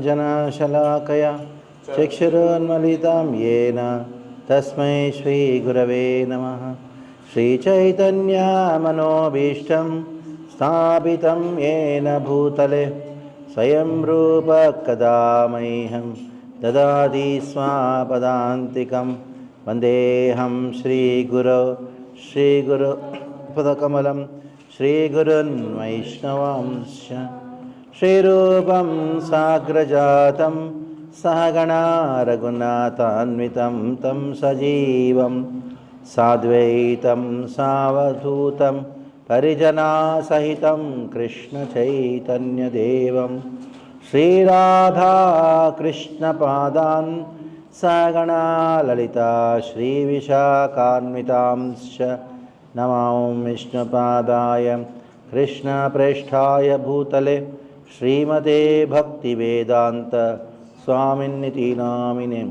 जनाशलाकया चक्षुरुन्मीलितं येन तस्मै श्रीगुरवे नमः। श्रीचैतन्यमनोभीष्टं स्थापितं येन भूतले स्वयं रूप कदा मह्यं ददाति स्वापदान्तिकं। वन्देऽहं श्रीगुरुपदकमलं श्रीगुरुन् वैष्णवांश्च। श्रीरूपं साग्रजातं सहगणा रघुनाथान्वितं तं सजीवं साद्वैतं सावधूतं परिजनासहितं कृष्णचैतन्यदेवं श्रीराधाकृष्णपादान् सहगणा ललिता श्रीविशाखान्वितांश्च। नमो विष्णुपादाय कृष्णप्रेष्ठाय भूतले श्रीमते भक्तिवेदान्त स्वामिन्निति नामिने।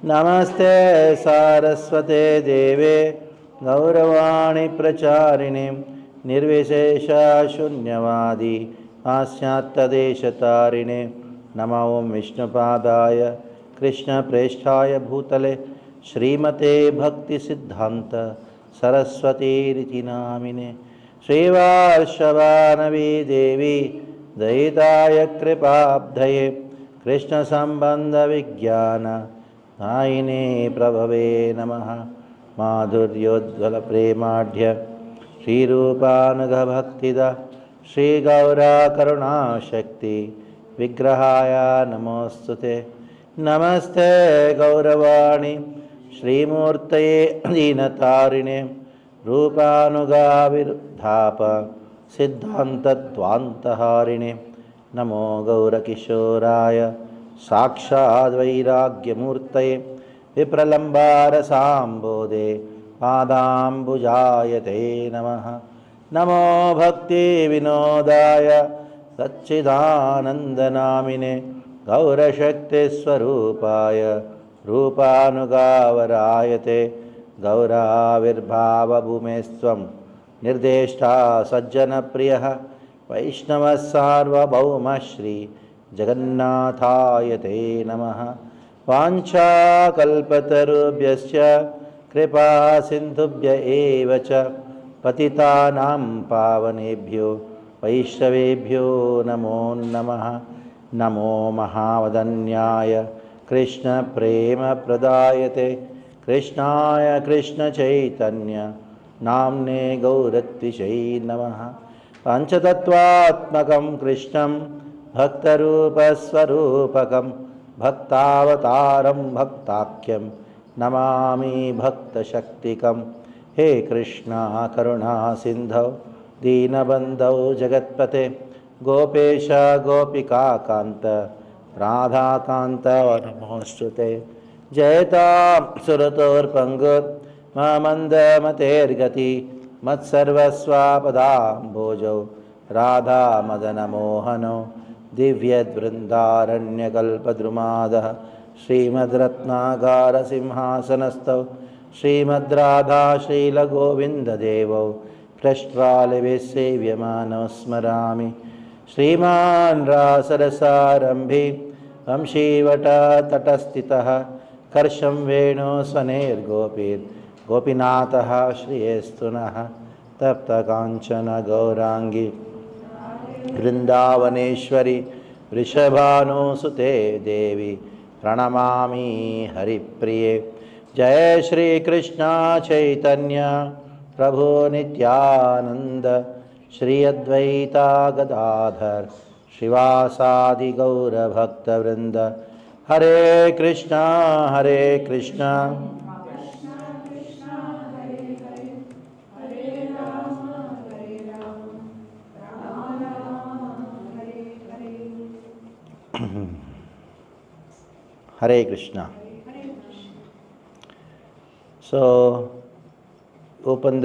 नमस्ते सारस्वते देवे गौरवाणी प्रचारिणे निर्विशेषशून्यवादी पाश्चात्यदेशतारिणे। नमो विष्णुपादाय कृष्णप्रेष्ठाय भूतले श्रीमते भक्तिसिद्धान्त सरस्वतीरिति नामिने। श्रीवार्षवानवी देवी दयिताय कृपाब्धये कृष्णसम्बन्धविज्ञान दायिने प्रभवे नमः। माधुर्योज्ज्वलप्रेमाढ्य श्रीरूपानुगभक्तिदा श्रीगौराकरुणाशक्ति विग्रहाय नमोऽस्तुते। नमस्ते गौरवाणी श्रीमूर्तये दीनतारिणे रूपानुगाविरुद्धाप सिद्धान्तध्वान्तहारिणे। नमो गौरकिशोराय साक्षाद्वैराग्यमूर्तये विप्रलम्बारसाम्बोधे पादाम्बुजाय ते नमः। नमो भक्तिविनोदाय सच्चिदानन्दनामिने गौरशक्तिस्वरूपाय रूपानुगावराय ते। गौराविर्भावभूमेस्त्वं निर्देष्टा सज्जनप्रियः वैष्णवः सार्वभौम श्री जगन्नाथाय ते नमः। वाञ्छाकल्पतरुभ्यश्च कृपा सिन्धुभ्य एव च पतितानां पावनेभ्यो वैष्णवेभ्यो नमो नमः। नमो महावदन्याय कृष्णप्रेमप्रदायते कृष्णाय कृष्णचैतन्य नाम्ने गौरत्विषै नमः। पञ्चतत्त्वात्मकं कृष्णं भक्तरूपस्वरूपकं भक्तावतारं भक्ताख्यं नमामि भक्तशक्तिकं। हे कृष्णा करुणा सिन्धौ दीनबन्धौ जगत्पते गोपेश गोपिकान्त राधाकान्त नमोऽस्तुते। जयतां सुरतोर्पङ्गुर् मन्दमतेर्गति मत्सर्वस्वापदाम्भोजौ राधा मदनमोहनो दिव्यद्वृन्दारण्यकल्पद्रुमादः श्रीमद्रत्नागारसिंहासनस्थौ श्रीमद्राधा श्रीलगोविन्ददेवौ पृष्ट्वालिभिः सेव्यमानौ स्मरामि। श्रीमान् रासरसारम्भि वंशीवटतटस्थितः कर्षं वेणुस्वनैर्गोपीर्गोपीनाथः श्रियेस्तु नः। तप्तकाञ्चन गौराङ्गी वृन्दावनेश्वरी वृषभानुसुते देवी प्रणमामि हरिप्रिये। जय श्रीकृष्ण चैतन्य प्रभु नित्यानन्द श्री अद्वैता गदाधर श्रीवासादि गौरभक्तवृन्द। हरे Krishna Hare Krishna. So, open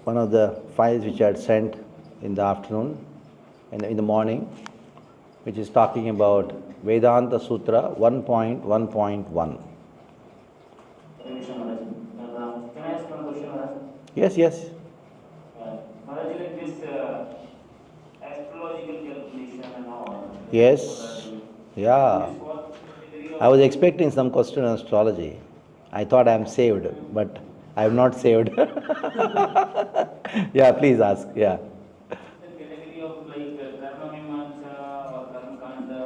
one of the files which I had sent in the afternoon, in the morning, which is talking about Vedanta Sutra 1.1.1. Can I ask one question, Maharaj? Yes. Maharaj, like this astrological calculation and all. Yes. Yeah. This was category of I was expecting some question on astrology. I thought I am saved, but I am not saved. Yeah, please ask. Yeah. the category of like karma mimamsa or karma kanda.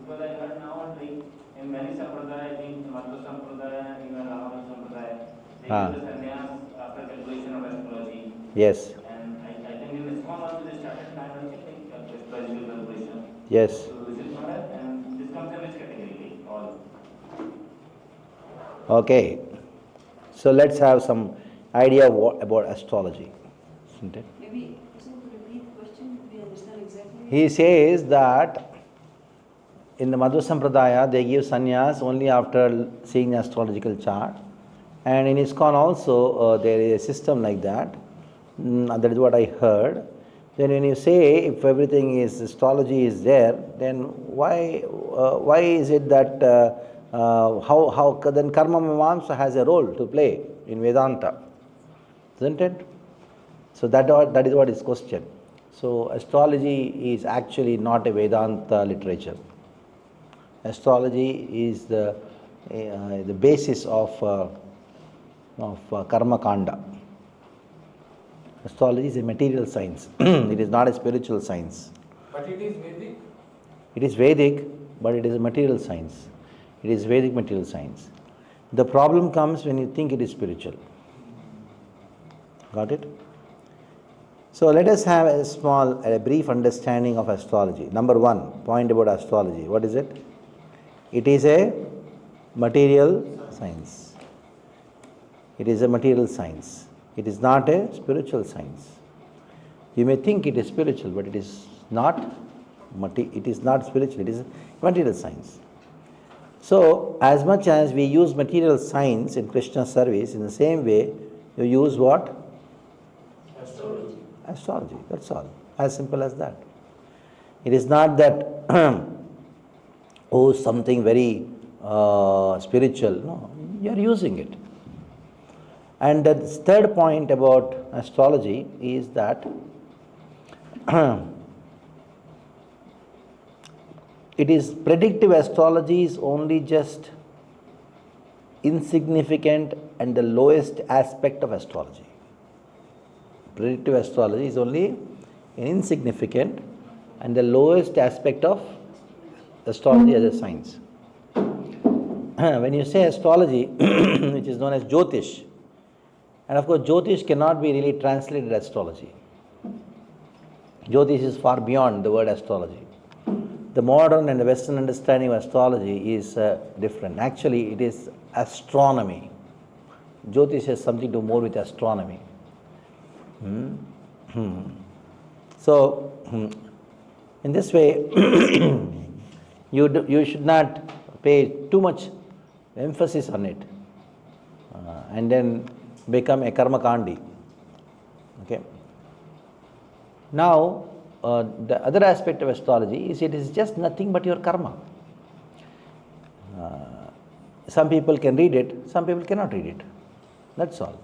Because I heard now like in many sampradaya, I think Madhva sampradaya, even Ramana sampradaya, they Ah. give the sannyas after calculation of astrology. Yes. And I think in ISKCON also they started managing like astrological calculation. Yes. So this is correct, and this comes in which category? Like all. Okay. So let's have some idea about astrology. Isn't it? Maybe Krishna could repeat the question, we understand exactly. He says that in the Madhva Sampradaya they give sannyas only after seeing the astrological chart. And in ISKCON also there is a system like that. That is what I heard. Then when you say if everything is astrology is there, then why is it that how then karma mimamsa has a role to play in Vedanta, isn't it? So that is what is question. So astrology is actually not a Vedanta literature. Astrology is the basis of karma kanda. Astrology is a material science. It is not a spiritual science. But it is Vedic. It is Vedic, but it is a material science. It is Vedic material science. The problem comes when you think it is spiritual. Got it? So let us have a brief understanding of astrology. Number one, point about astrology. What is it? It is a material science. It is a material science. It is not a spiritual science. You may think it is spiritual, but it is not. It is not spiritual. It is material science. So, as much as we use material science in Krishna service, in the same way, you use what? Astrology. Astrology. That's all. As simple as that. It is not that something very spiritual. No, you are using it. And the third point about astrology is that it is predictive astrology is only just insignificant and the lowest aspect of astrology. Predictive astrology is only an insignificant and the lowest aspect of astrology as a science. When you say astrology, which is known as Jyotish, and of course Jyotish cannot be really translated as astrology. Jyotish is far beyond the word astrology. The modern and the Western understanding of astrology is different. Actually, it is astronomy. Jyotish has something to do more with astronomy. So, in this way, you should not pay too much emphasis on it and then become a karma kandi. Okay. Now, the other aspect of astrology is it is just nothing but your karma. Some people can read it, some people cannot read it. That's all.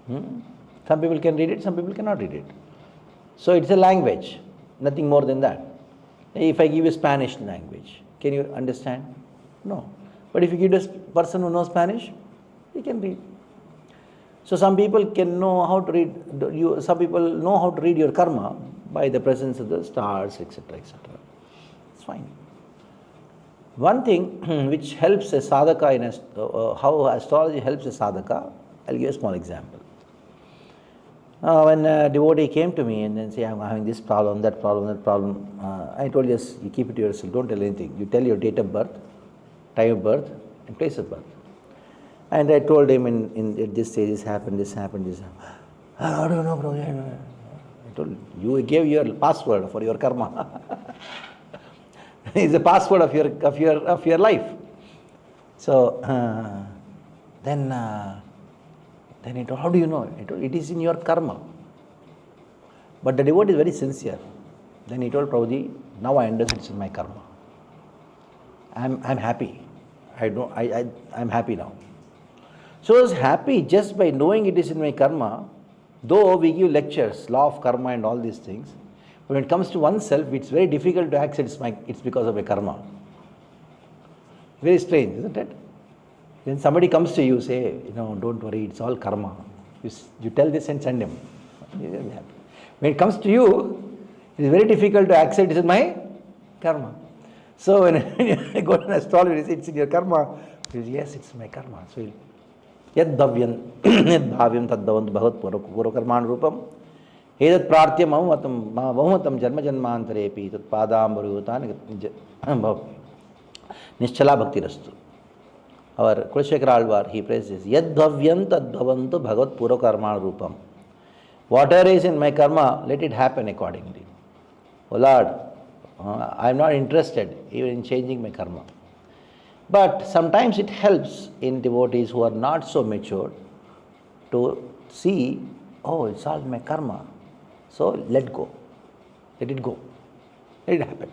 Some people can read it, some people cannot read it. So it's a language, nothing more than that. If I give you Spanish language, can you understand? No. But if you give a person who knows Spanish, he can read. So some people can know how to read. Some people know how to read your karma by the presence of the stars, etc., etc. It's fine. One thing which helps a sadhaka in how astrology helps a sadhaka, I'll give a small example. When a devotee came to me and then say, I'm having this problem, that problem, I told yes, you keep it to yourself, don't tell anything. You tell your date of birth, time of birth, and place of birth. And I told him at this stage, this happened. I don't know, bro. I told him, you gave your password for your karma. It's the password of your life. So then he told, how do you know? I told, it is in your karma. But the devotee is very sincere. Then he told Prabhuji, now I understand it's in my karma. I'm happy. I'm happy now. So I was happy just by knowing it is in my karma, though we give lectures, law of karma and all these things, When it comes to oneself, it's very difficult to accept it's because of a karma. Very strange, isn't it? When somebody comes to you, say, don't worry, it's all karma. You tell this and send him. When it comes to you, it is very difficult to accept it is my karma. So when I go to an astrologer, he says, it's in your karma. He says, yes, it's my karma. So yad bhavyam tad bhavantu bhavat purvakarman rupam edat praartyam mahumatam janma janmantarepi tat padambarutan nischala bhakti rastu. Our Kulashekara Alvar, he praises, yad bhavyam tad bhavantu bhagat purvakarman rupam. Whatever is in my karma, let it happen accordingly. Oh Lord, I am not interested even in changing my karma. But sometimes it helps in devotees who are not so mature to see, oh, it's all my karma. So let go. Let it go. Let it happen.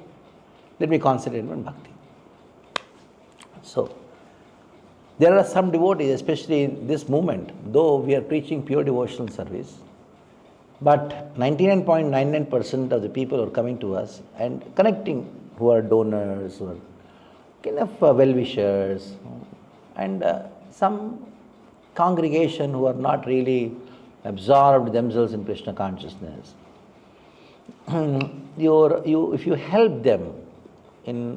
Let me concentrate on bhakti. So, there are some devotees, especially in this movement, though we are preaching pure devotional service, but 99.99% of the people who are coming to us and connecting, who are donors, who are kind of well-wishers, and some congregation who are not really absorbed themselves in Krishna consciousness. If you help them in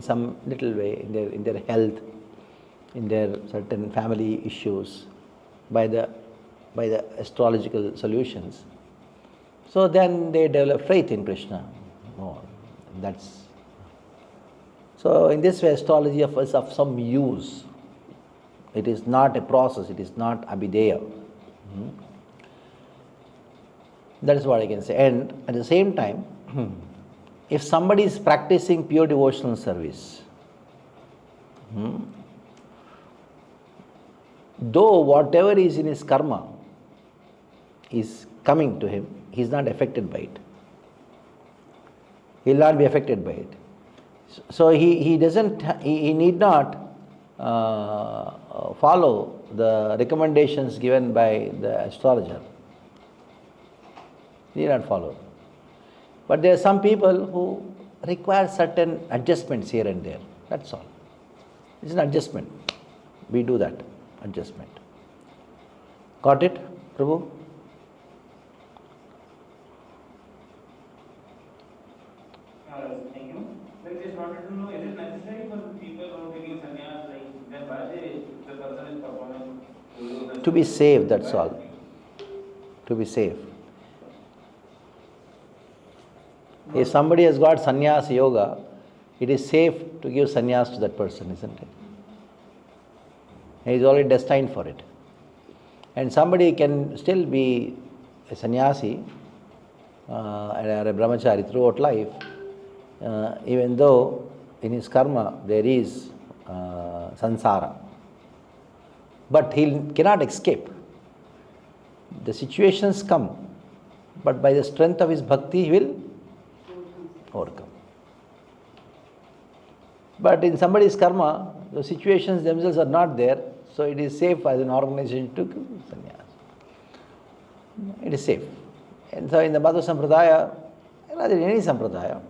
some little way, in their health, in their certain family issues, by the astrological solutions, so then they develop faith in Krishna. So in this way, astrology is of some use. It is not a process, it is not abhideya. That is what I can say. And at the same time, if somebody is practicing pure devotional service, though whatever is in his karma is coming to him, he is not affected by it. He will not be affected by it. So he need not follow the recommendations given by the astrologer. He need not follow. But there are some people who require certain adjustments here and there. That's all. It's an adjustment. We do that adjustment. Got it, Prabhu? Thank you. I just wanted to know, is it necessary for people who are taking sannyas, then why the person is performing? To be safe, that's all. To be safe. If somebody has got sannyas yoga, it is safe to give sannyas to that person, isn't it? He is already destined for it. And somebody can still be a sannyasi and a brahmachari throughout life, even though in his karma there is sansara. But he cannot escape. The situations come, but by the strength of his bhakti he will overcome. But in somebody's karma, the situations themselves are not there, so it is safe as an organization to give sannyas. It is safe. And so in the Madhva Sampradaya, rather in any Sampradaya,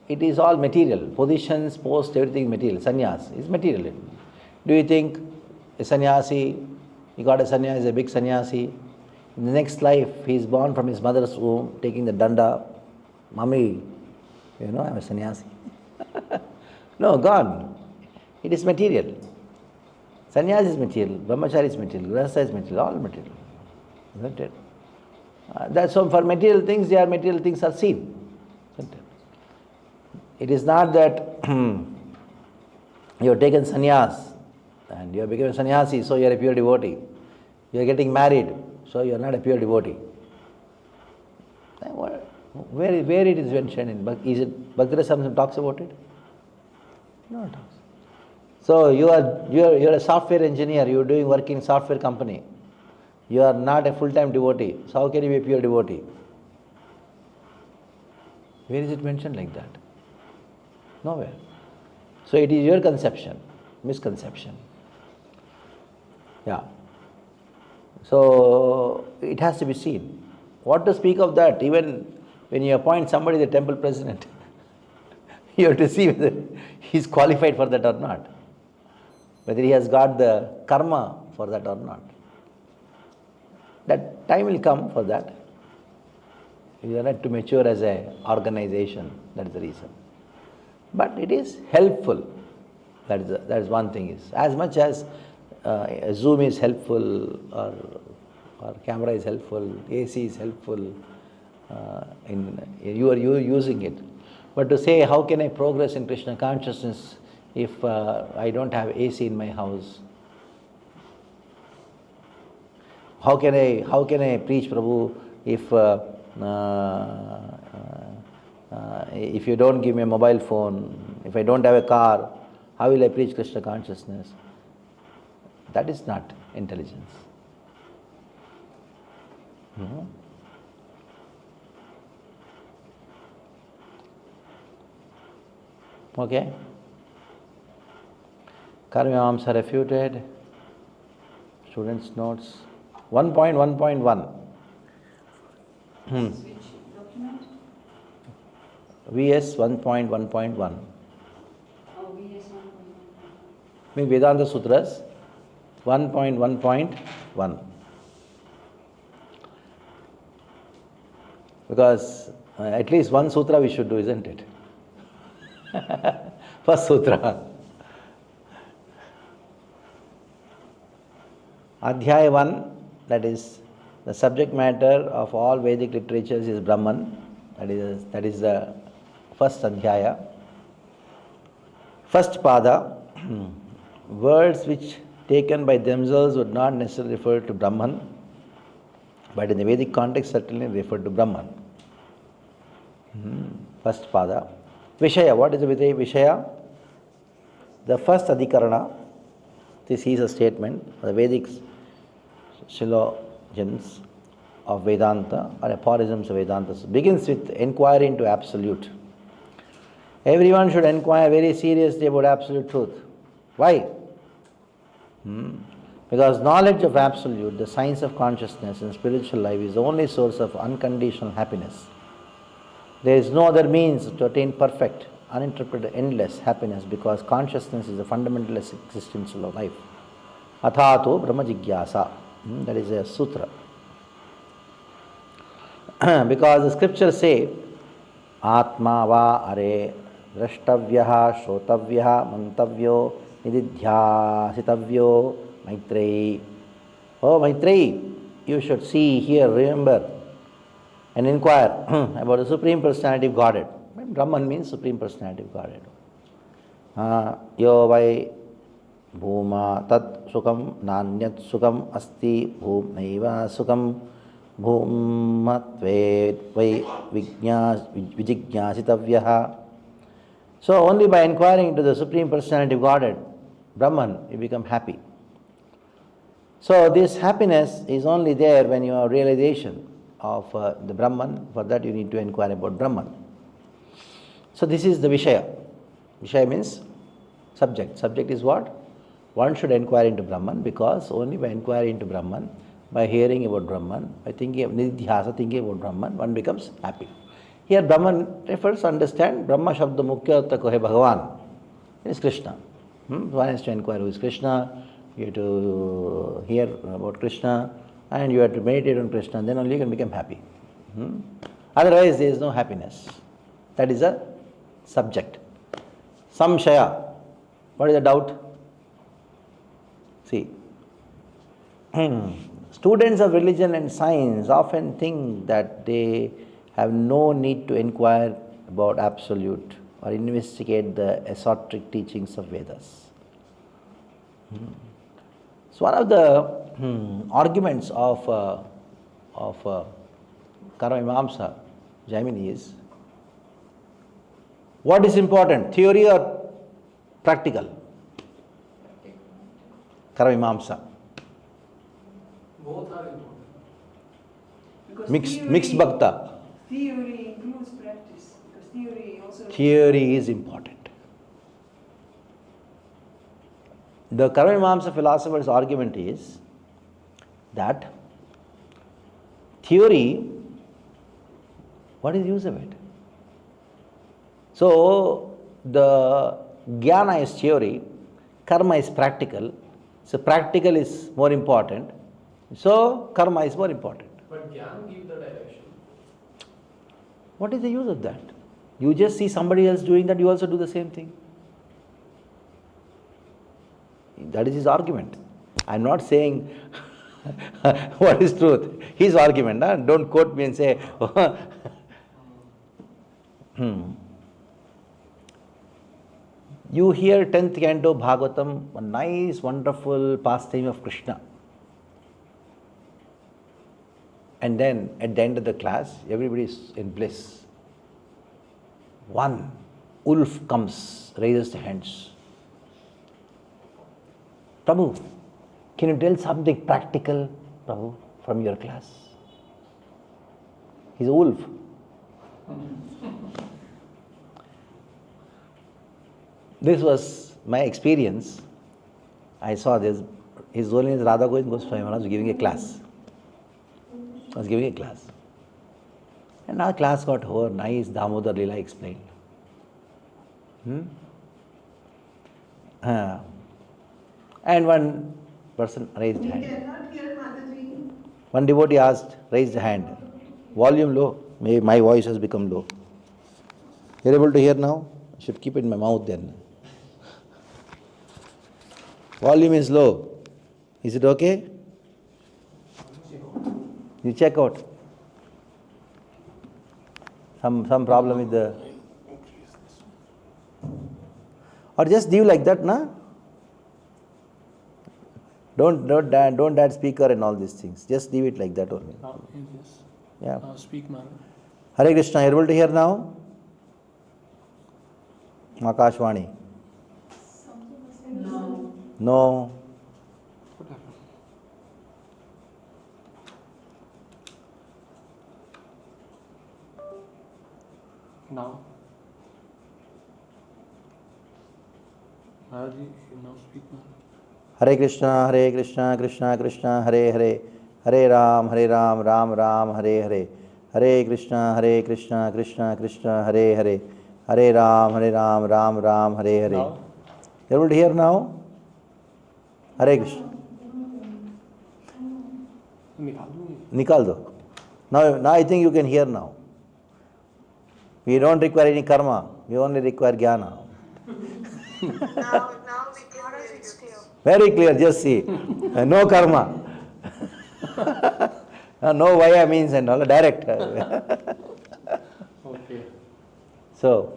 it is all material. Positions, posts, everything material. Sannyas is material. Do you think a sannyasi, he got a sannyasi, a big sannyasi, in the next life he is born from his mother's womb, taking the danda, Mummy, I'm a sannyasi. No, gone. It is material. Sannyas is material, brahmachari is material, grahastha is material, all material. Isn't it? That's so for material things, material things are seen. Isn't it? It is not that you have taken sannyas and you have become a sannyasi, so you are a pure devotee. You are getting married, so you are not a pure devotee. Where it is mentioned in Bhakti? Is it Bhakti Rasamrita talks about it? No, it talks. So you are a software engineer. You are doing work in software company. You are not a full-time devotee. So how can you be a pure devotee? Where is it mentioned like that? Nowhere. So it is your conception, misconception. Yeah. So it has to be seen. What to speak of that? Even when you appoint somebody the temple president, you have to see whether he is qualified for that or not, whether he has got the karma for that or not. That time will come for that. You are not to mature as an organization, that is the reason. But it is helpful. That is one thing. Is as much as Zoom is helpful, or camera is helpful, AC is helpful, you are using it. But to say, how can I progress in Krishna consciousness if I don't have AC in my house? How can I preach Prabhu if you don't give me a mobile phone, if I don't have a car, how will I preach Krishna consciousness? That is not intelligence. Okay? Karmamamsa refuted. Students' notes. 1.1.1. Which document? VS 1.1.1. Oh, VS 1.1. Means Vedanta Sutras 1.1.1. Because at least one sutra we should do, isn't it? First sutra. Adhyaya 1, that is the subject matter of all Vedic literatures is Brahman. That is the first Adhyaya. First Pada, words which taken by themselves would not necessarily refer to Brahman, but in the Vedic context certainly refer to Brahman. First Pada. Vishaya, what is the Vishaya? The first Adhikarana, this is a statement, the Vedic syllogisms of Vedanta or aphorisms of Vedanta begins with inquiry into absolute. Everyone should inquire very seriously about absolute truth. Why? Because knowledge of absolute, the science of consciousness and spiritual life is the only source of unconditional happiness. There is no other means to attain perfect, uninterrupted, endless happiness because consciousness is the fundamental existence of life. Athato Brahma Jigyasa. That is a sutra. Because the scriptures say, Atma va are drashtavyaha, shrotavyaha, mantavyo, nididhyasitavyo, Maitreyi. Oh Maitreyi, you should see, hear, remember, and inquire about the Supreme Personality of Godhead. Brahman means Supreme Personality of Godhead. Yo vai bhuma tat sukam nanyat sukam asti bhum naiva sukam bhumatve vai vijignyasitavyaha. So only by inquiring into the Supreme Personality of Godhead, Brahman, you become happy. So this happiness is only there when you have realization of the Brahman. For that you need to inquire about Brahman. So this is the Vishaya. Vishaya means subject. Subject is what? One should inquire into Brahman because only by inquiring into Brahman, by hearing about Brahman, by thinking of Nidhyasa, thinking about Brahman, one becomes happy. Here Brahman refers to understand Brahma Shabda Mukhya Artha Ko Hai Bhagavan. It is Krishna. One has to inquire who is Krishna, you have to hear about Krishna, and you have to meditate on Krishna, then only you can become happy. Otherwise there is no happiness. That is a subject. Samshaya. What is the doubt? See, students of religion and science often think that they have no need to inquire about absolute or investigate the esoteric teachings of Vedas. So one of the arguments of Karmamamsa, Jaimini, is what is important, theory or practical? Karmamamsa. Both are important. Because Mixed bhakta. Theory includes practice. Because theory also. Theory is important. The Karmamamsa philosopher's argument is that theory What is the use of it? So, the jnana is theory, karma is practical. So, practical is more important. So, karma is more important. But Gyan give the direction. What is the use of that? You just see somebody else doing that, you also do the same thing. That is his argument. I am not saying what is truth. His argument. Huh? Don't quote me and say, You hear 10th canto Bhagavatam, a nice, wonderful pastime of Krishna. And then at the end of the class, everybody is in bliss. One wolf comes, raises the hands. Prabhu, can you tell something practical, Prabhu, from your class? He's a wolf. This was my experience. I saw this. His Holiness Radha Govind Goswami Maharaj was giving a class. And our class got over, nice Damodar Leela explained. And one person raised hand. cannot hear Mataji. One devotee asked, raised hand. Volume low. Maybe my voice has become low. You're able to hear now? I should keep it in my mouth then. Volume is low. Is it okay? You check out. Some problem with the... Or just leave like that, na? Don't add speaker and all these things. Just leave it like that only. Yeah. Speak, man. Hare Krishna, are you able to hear now? Akashvani. No. No. What happened? Now? Maharaj, you now speak, man. Hare Krishna, Krishna Krishna, Hare Hare, Hare Ram, Ram Ram, Hare Hare, Hare Krishna, Krishna Krishna, Hare Hare, Hare Ram, Ram Ram, Hare Hare. Now? You able to hear now? Hare Krishna. Nikal do. Now I think you can hear now. We don't require any karma. We only require jnana. Now we can hear you. Very clear, just see. No karma. No via means and all, direct. Okay. So,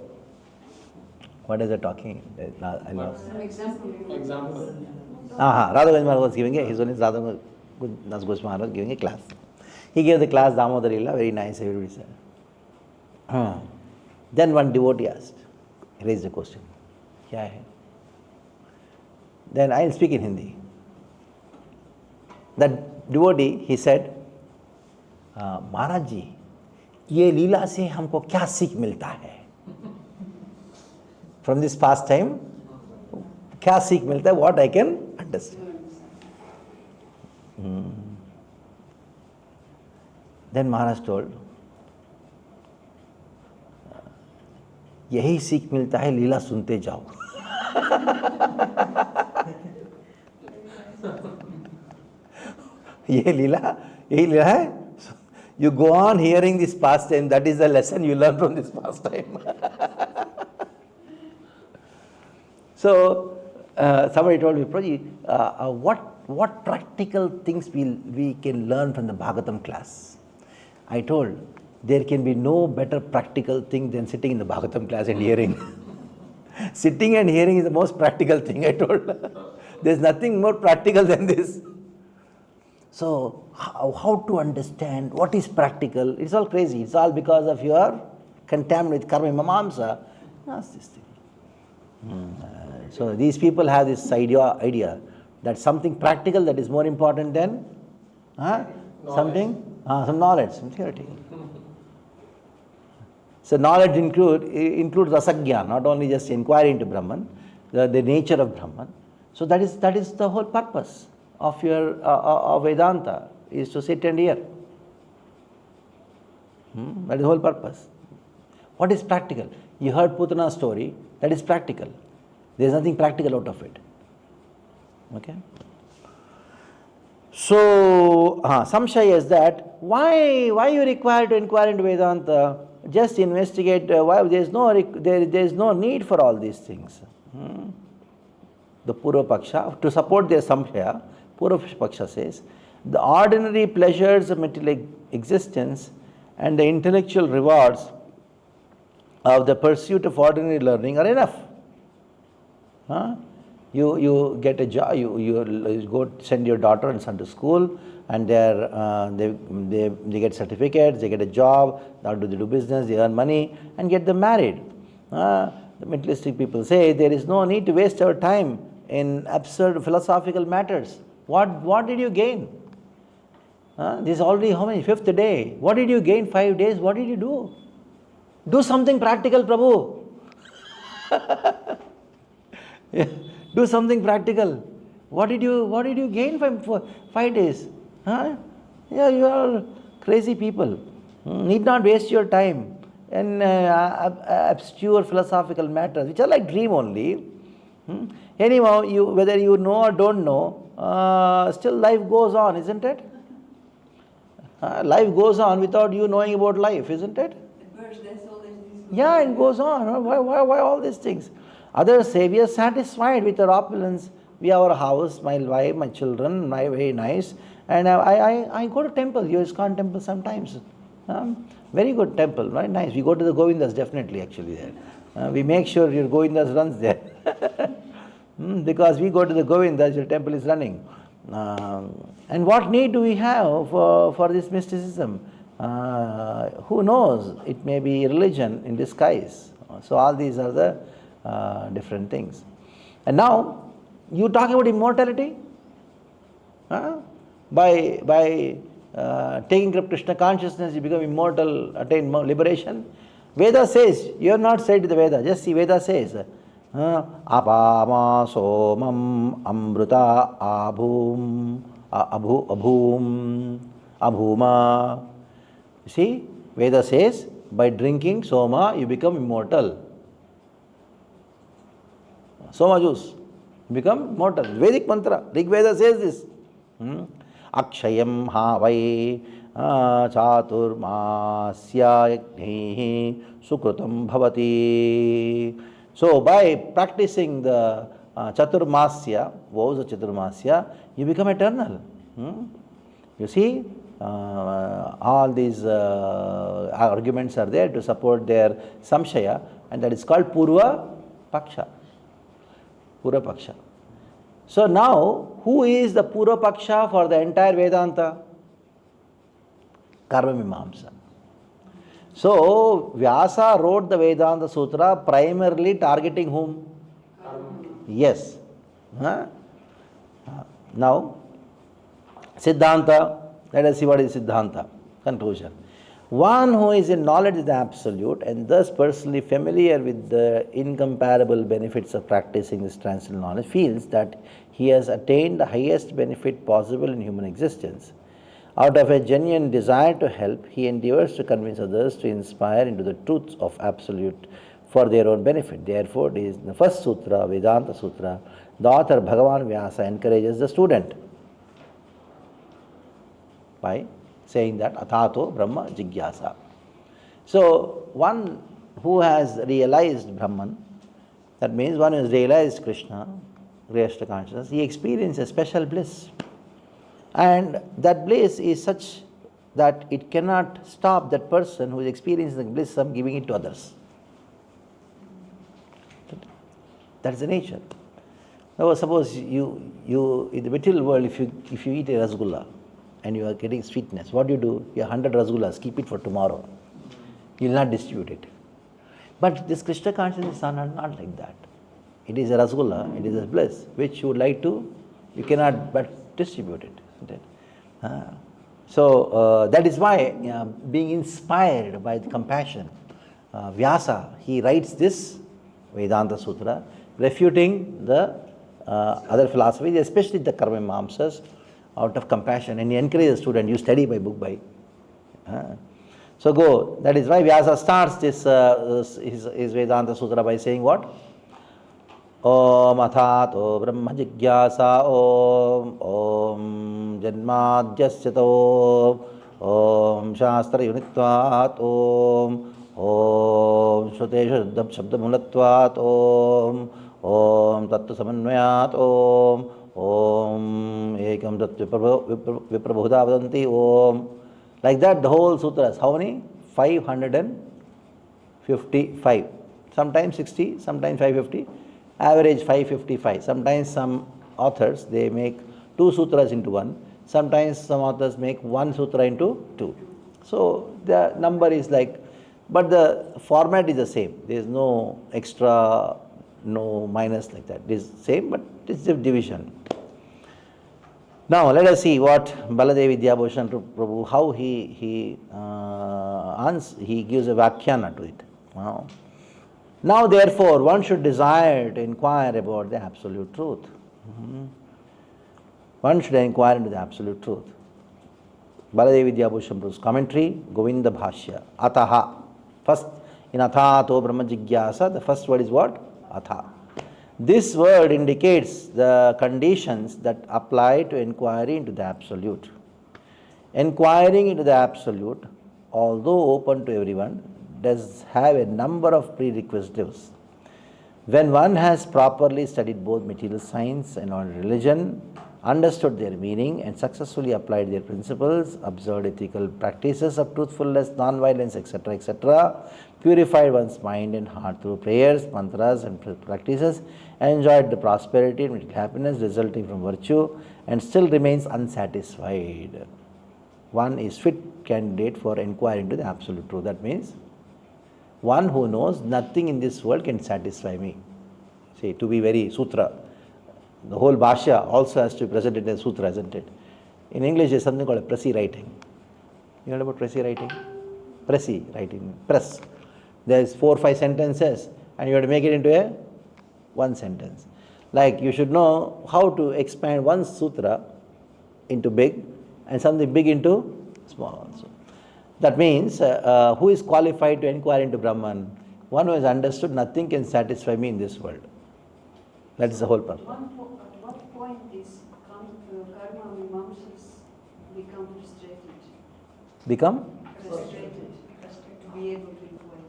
what is it talking? I lost. Some example. Example. Radha Govind Maharaj was giving His Holiness Radha Govind Goswami Maharaj was giving a class. He gave the class Damodar Leela, very nice, everybody said. Then one devotee asked, he raised a question. Kya hai? Then I'll speak in Hindi. That devotee, he said, Maharaj ji, ये लीला से हमको क्या सीख मिलता है? From this pastime, क्या सीख मिलता है? What I can understand. Then Maharaj told, यही सीख मिलता है, लीला सुनते जाओ. यही लीला है. You go on hearing this pastime, that is the lesson you learn from this pastime. So, somebody told me, Prabhuji, what practical things we can learn from the Bhagavatam class? I told, there can be no better practical thing than sitting in the Bhagavatam class and hearing. Sitting and hearing is the most practical thing, I told. There's nothing more practical than this. So, how to understand what is practical? It's all crazy. It's all because of your contaminated with karma mamamsa. That's this thing. So, these people have this idea that something practical that is more important than some knowledge, some theory. So, knowledge includes rasagya, not only just inquiry into Brahman, the nature of Brahman. So, that is the whole purpose of your of Vedanta, is to sit and hear. That is the whole purpose. What is practical? You heard Putana's story, that is practical. There is nothing practical out of it. Okay? So, samshaya is that why you require to inquire into Vedanta? Just investigate why there is no need for all these things. The Purva Paksha, to support their samshaya, Purva Paksha says, the ordinary pleasures of material existence and the intellectual rewards of the pursuit of ordinary learning are enough. You get a job, you go send your daughter and son to school, and they get certificates, they get a job, now they do business, they earn money and get them married. The materialistic people say there is no need to waste our time in absurd philosophical matters. What did you gain? This is already how many? 5th day. What did you gain 5 days? What did you do? Do something practical, Prabhu. Do something practical. What did you gain for 5 days? Yeah, you are crazy people. Need not waste your time in obscure philosophical matters, which are like dream only. Anyhow, whether you know or don't know, still life goes on, isn't it? Life goes on without you knowing about life, isn't it? Yeah, it goes on. Why all these things? Others say we are satisfied with our opulence. We have our house, my wife, my children, very nice. And I go to temple, ISKCON temple sometimes. Very good temple, right? Nice. We go to the Govindas definitely actually there. We make sure your Govindas runs there. Because we go to the Govindas, your temple is running. And what need do we have for this mysticism? Who knows? It may be religion in disguise. So all these are the different things. And now, you talk about immortality? By taking up Krishna consciousness, you become immortal, attain liberation. Veda says, you have not said the Veda, just see Veda says, apama somam amruta abhuma. You see, Veda says, by drinking soma, you become immortal. Soma juice, you become immortal. Vedic mantra, Rig Veda says this. Akshayam havai chaturmasya yajnehi sukrutam bhavati. So by practicing the chaturmasya, vows of chaturmasya, you become eternal. You see, all these arguments are there to support their samshaya, and that is called Purva Paksha. Purva Paksha. So now, who is the Purva Paksha for the entire Vedanta? Karma Mimamsa. So, Vyasa wrote the Vedanta Sutra primarily targeting whom? Yes. Now, Siddhanta, let us see what is Siddhanta. Conclusion. One who is in knowledge of the Absolute and thus personally familiar with the incomparable benefits of practicing this transcendental knowledge feels that he has attained the highest benefit possible in human existence. Out of a genuine desire to help, he endeavors to convince others to inspire into the truths of Absolute for their own benefit. Therefore, it is in the first sutra, Vedanta Sutra, the author Bhagavan Vyasa encourages the student by saying that Athato Brahma Jigyasa. So, one who has realized Brahman, that means one who has realized Krishna, Krishna Consciousness, he experiences special bliss. And that bliss is such that it cannot stop that person who is experiencing the bliss from giving it to others. That is the nature. Now, suppose you in the material world, if you eat a rasgulla, and you are getting sweetness, what do? You have 100 rasgullas, keep it for tomorrow. You will not distribute it. But this Krishna consciousness is not like that. It is a rasgulla, it is a bliss, which you would like to, you cannot but distribute it. Isn't it? So that is why being inspired by the compassion, Vyasa, he writes this Vedanta Sutra, refuting the other philosophies, especially the Karma Mimamsas, out of compassion, and he encourages the student, you study by book by. So go. That is why Vyasa starts this his Vedanta Sutra by saying what? Om athato brahma jigyasa om janmadhyasyato om shastra yunitvat om shuteshu shabdamulatvat om tattva samanvayat om ekam tat viprabhuda vadanti om. Like that, the whole sutras. How many? 555. Sometimes 60, sometimes 550. Average 555. Sometimes some authors, they make 2 sutras into 1. Sometimes some authors make 1 sutra into 2. So the number is like, but the format is the same. There is no extra, no minus like that. It is same, but it's a division. Now let us see what Baladev Vidyabhushan Prabhu, how he gives a Vakhyana to it. Now therefore one should desire to inquire about the absolute truth. One should inquire into the absolute truth. Baladev Vidyabhushan Prabhu's commentary, Govinda Bhashya, Ataha. First, in Athato Brahma Jigyasa, the first word is what? Atha. This word indicates the conditions that apply to inquiry into the absolute. Inquiring into the absolute, although open to everyone, does have a number of prerequisites. When one has properly studied both material science and religion, understood their meaning and successfully applied their principles, observed ethical practices of truthfulness, non-violence, etc., etc., purified one's mind and heart through prayers, mantras and practices, enjoyed the prosperity and material happiness resulting from virtue, and still remains unsatisfied, one is fit candidate for inquiry into the absolute truth. That means one who knows nothing in this world can satisfy me. See, to be very sutra, the whole bhashya also has to be presented as sutra, isn't it? In English, there is something called a pressy writing. You know about pressy writing? Pressy writing, press. There is 4 or 5 sentences, and you have to make it into a 1 sentence. Like you should know how to expand one sutra into big, and something big into small also. That means, who is qualified to inquire into Brahman? One who has understood nothing can satisfy me in this world. That is the whole purpose. At what point is karma mimamsas become frustrated? Become? Frustrated to be able to inquire.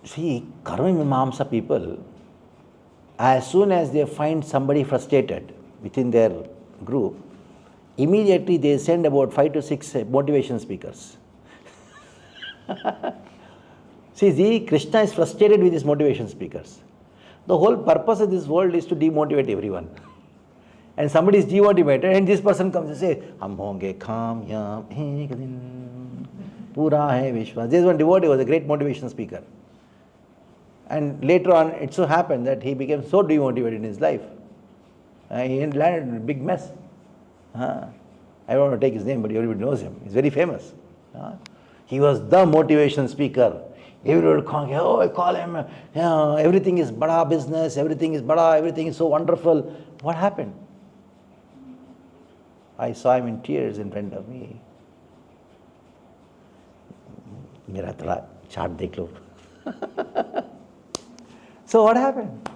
See, karma mimamsa people, as soon as they find somebody frustrated within their group, immediately they send about 5 to 6 motivation speakers. See, Krishna is frustrated with his motivation speakers. The whole purpose of this world is to demotivate everyone. And somebody is demotivated, and this person comes and says, Hum honge kamyam ek din, pura hai vishwas. This one devotee was a great motivation speaker. And later on, it so happened that he became so demotivated in his life. He landed in a big mess. I don't want to take his name, but everybody knows him. He's very famous. He was the motivation speaker. Everybody would call him, oh, I call him, everything is bada business, everything is bada, everything is so wonderful. What happened? I saw him in tears in front of me. Mera thoda chart dekh lo. So what happened?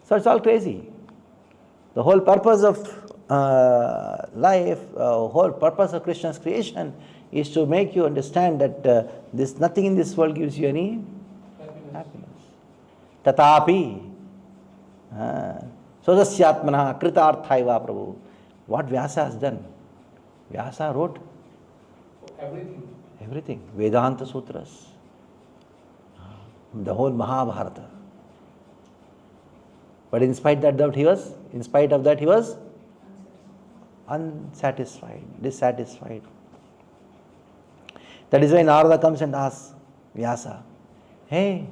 So it's all crazy. The whole purpose of life, whole purpose of Krishna's creation is to make you understand that this nothing in this world gives you any happiness. Tatapi. Sodasyatmana kritarthaiva Prabhu. What Vyasa has done? Vyasa wrote everything. Vedanta Sutras. The whole Mahabharata. But in spite of that he was unsatisfied, dissatisfied. That is why Narada comes and asks Vyasa, hey,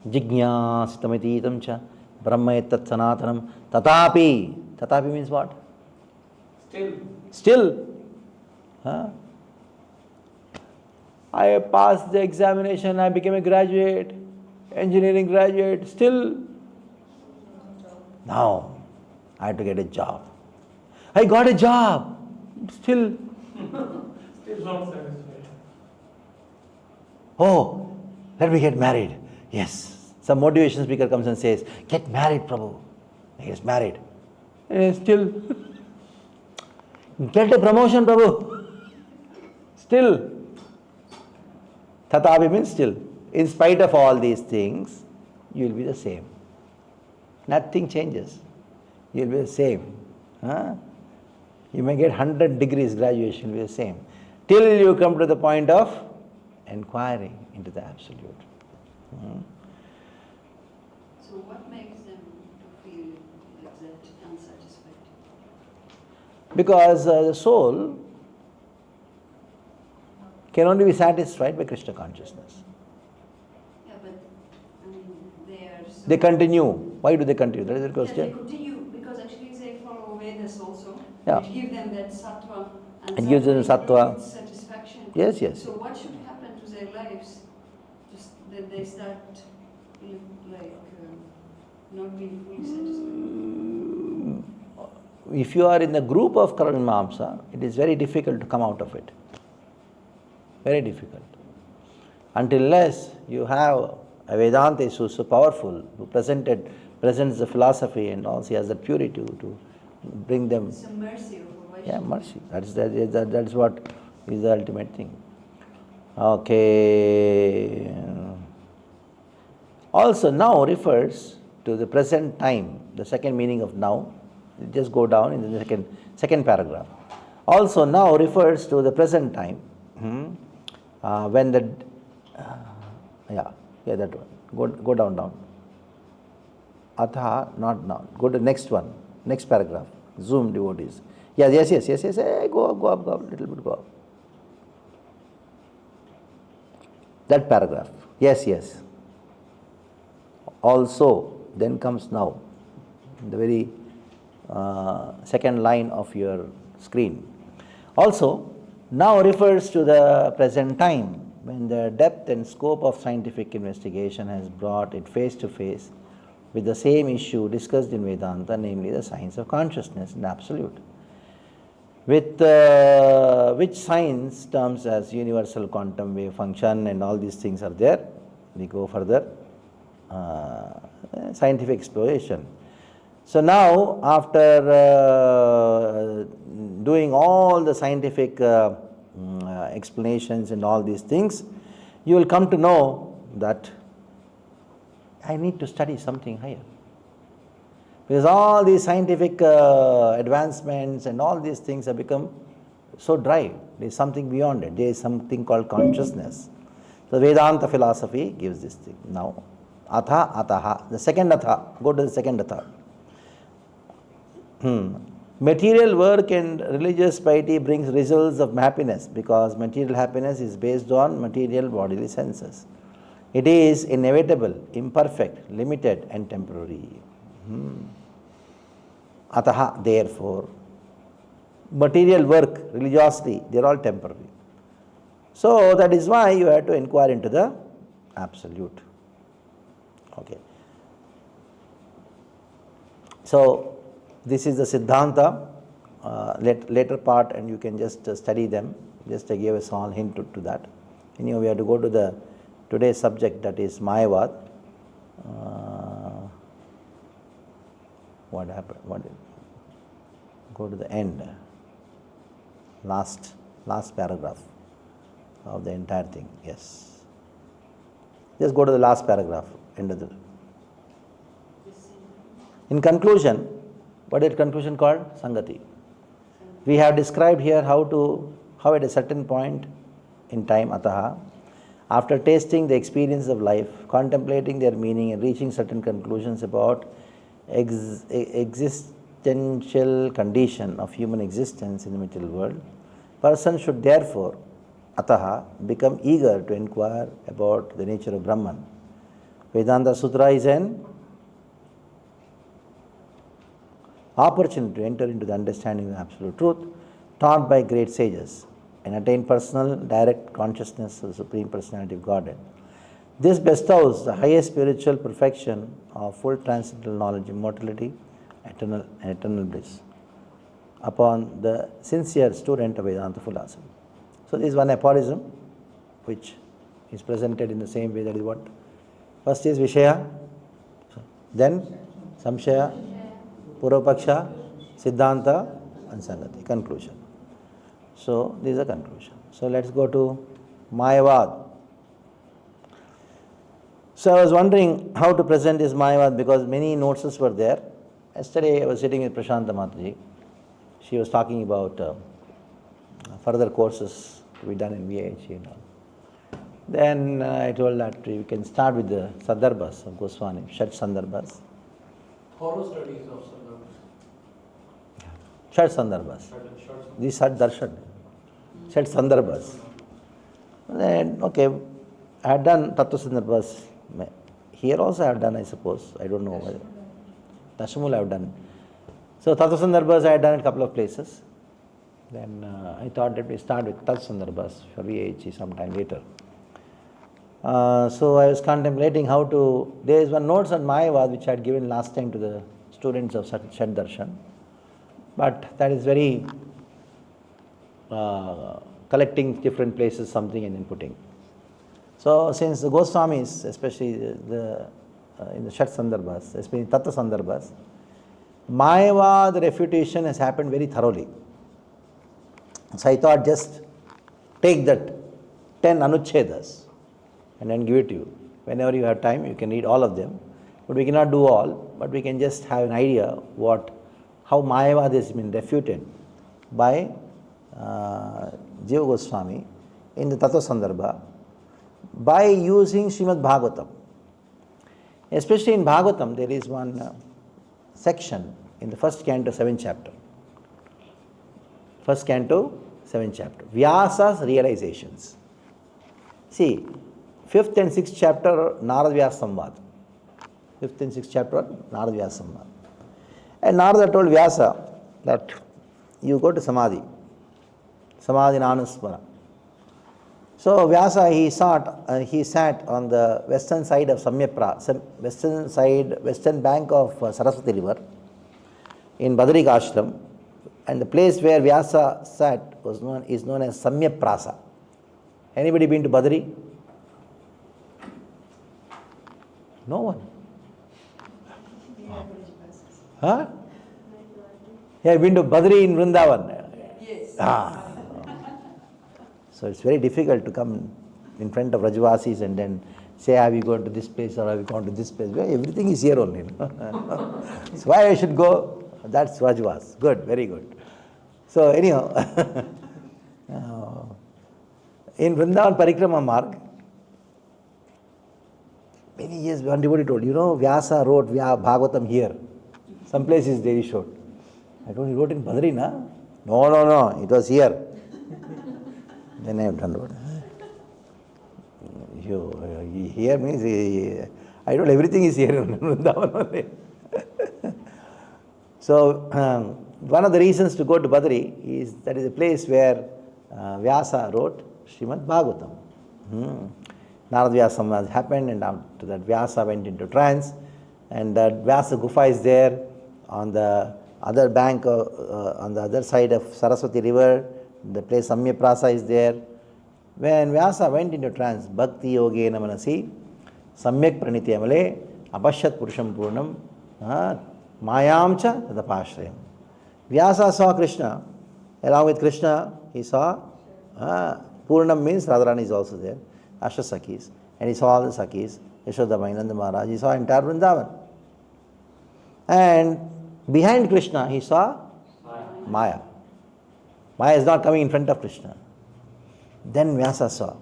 jignāsitamiti cha brahma ettat sanatanam tatapi. Tatapi means what? Still. I passed the examination, I became a graduate, engineering graduate, still. Now, I had to get a job. I got a job, still. It's not satisfied. Oh, let me get married. Yes. Some motivation speaker comes and says, get married, Prabhu. He gets married. And still, get a promotion, Prabhu. Still. Tatapi means still. In spite of all these things, you will be the same. Nothing changes. You will be the same. Huh? You may get 100 degrees graduation, you will be the same. Till you come to the point of inquiring into the Absolute. So what makes them to feel like that unsatisfied? Because the soul can only be satisfied by Krishna consciousness. Yeah, but I mean, they are so... They continue. Why do they continue? That is the Yes, question. they continue because actually they follow Vedas also. Yeah. Which give them that sattva. And It gives them sattva. brings satisfaction. Yes, yes. So what should happen to their lives? Just that they start like not being fully satisfied. If you are in the group of Karmamsa, it is very difficult to come out of it. Very difficult. Unless you have a Vedanta who is so powerful, who presents the philosophy and also has the purity to bring them. It's a mercy of a Vaishnava. Yeah, mercy. That's what is the ultimate thing. Okay. Also, now refers to the present time. The second meaning of now. Just go down in the second paragraph. Also, now refers to the present time. When the that one. Go down. Atha, not now. Go to next one. Next paragraph. Zoom devotees. Yes. Hey, go up, little bit go up. That paragraph. Yes. Also, then comes now. The very second line of your screen. Also, now refers to the present time when the depth and scope of scientific investigation has brought it face to face with the same issue discussed in Vedanta, namely the science of consciousness in Absolute. With which science terms as universal quantum wave function and all these things are there. We go further. Scientific exploration. So now, after doing all the scientific explanations and all these things, you will come to know that I need to study something higher. Because all these scientific advancements and all these things have become so dry. There is something beyond it. There is something called consciousness. So Vedanta philosophy gives this thing. Now, ataha, the second atha, go to the second atha. Material work and religious piety brings results of happiness because material happiness is based on material bodily senses. It is inevitable, imperfect, limited and temporary. Ataha, therefore, material work, religiosity, they are all temporary. So that is why you have to inquire into the Absolute. Okay. So this is the Siddhanta, later part, and you can just study them. Just I gave a small hint to that. Anyway, we have to go to the today's subject, that is Mayavad. What happened? Go to the end. Last paragraph of the entire thing. Yes. Just go to the last paragraph. End of the. In conclusion, what is conclusion called? Sangati. We have described here how at a certain point in time, ataha, after tasting the experience of life, contemplating their meaning and reaching certain conclusions about existential condition of human existence in the material world, person should therefore, ataha, become eager to inquire about the nature of Brahman. Vedanta Sutra is an opportunity to enter into the understanding of the absolute truth taught by great sages and attain personal direct consciousness of the Supreme Personality of Godhead. This bestows the highest spiritual perfection of full transcendental knowledge, immortality, eternal bliss upon the sincere student of Vedanta philosophy. So this is one aphorism which is presented in the same way. That is what? First is Vishaya, then Samshaya, Purvapaksha, Siddhanta, and Sangati. Conclusion. So this is a conclusion. So let's go to Mayavad. So I was wondering how to present this Mayavad because many notes were there. Yesterday I was sitting with Prashanta Mataji. She was talking about further courses to be done in VIHE and all. Then I told that we can start with the Sadarbhas of Goswami, Shat Sandarbhas. Thorough studies of Sandarbhas. Shat Sandarbhas. This Ṣad-darśana. Shat Sandarbhas. Then, okay, I had done Tattva Sandarbhas. Here also I have done, I suppose. I don't know whether. Dashamula I have done. So Tattva Sandarbhas I had done in a couple of places. Then I thought that we start with Tattva Sandarbhas for VIHE sometime later. So I was contemplating how to. There is one notes on Mayavad which I had given last time to the students of Ṣad-darśana, but that is very collecting different places something and then putting. So since the Goswamis, especially in the Shat Sandarbhas, especially Tattva Sandarbhas, Mayavad refutation has happened very thoroughly. So I thought just take that 10 Anuchedas and then give it to you. Whenever you have time, you can read all of them. But we cannot do all, but we can just have an idea how Mayavad has been refuted by Jiva Goswami in the Tattva Sandarbha by using Srimad Bhagavatam. Especially in Bhagavatam, there is one section in the first canto, 7th chapter. First canto, 7th chapter. Vyasa's realizations. See, 5th and 6th chapter, Narada Vyasa Samvad. 5th and 6th chapter, Narada Vyasa Samvad. And Narada told Vyasa that you go to Samadhi. Samadhi Nanuspara. So Vyasa, he sat on the western side of western bank of Saraswati river in Badrika Ashram, and the place where Vyasa sat is known as Samyak Prasa. Anybody been to Badri? No one. Huh? You have been to Badri in Vrindavan? Yes. So it's very difficult to come in front of Rajvasis and then say, have you gone to this place or have you gone to this place? Well, everything is here only. So why I should go? That's Rajvas. Good, very good. So anyhow, in Vrindavan Parikrama Marg, many years one devotee told, Vyasa wrote Bhagavatam here. Some places they showed. I told he wrote in Badri, na? No, it was here. Then I have done what? Here means, I told everything is here in Vrindavan only. So, one of the reasons to go to Badri is that is a place where Vyasa wrote Srimad Bhagavatam. Narada Vyasa Samvad happened, and after that Vyasa went into trance, and that Vyasa Gufa is there on the other bank, on the other side of Saraswati river. The place Samyak Prasa is there. When Vyasa went into trance, Bhakti Yogena Manasi, Samyak Praniti Amale, Apashyat Purusham Purnam, Mayamcha Tadapashrayam. Vyasa saw Krishna. Along with Krishna, he saw Purnam means Radharani is also there, Ashtasakis, and he saw all the Sakis, Yashoda Mainanda Maharaj, he saw entire Vrindavan. And behind Krishna, he saw Maya. Maya is not coming in front of Krishna. Then Vyasa saw,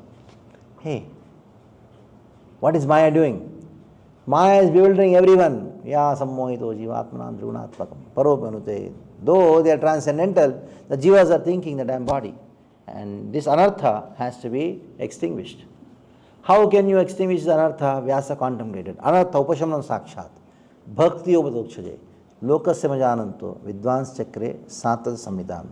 hey, what is Maya doing? Maya is bewildering everyone. Ya sammohito jivatmanam trigunatvakam paropanute. Though they are transcendental, the jivas are thinking that I am body. And this anartha has to be extinguished. How can you extinguish the anartha? Vyasa contemplated. Anartha upashamanam sakshat. Bhakti upadokshade. Lokasya majananto. Vidvans chakre satad samhidam.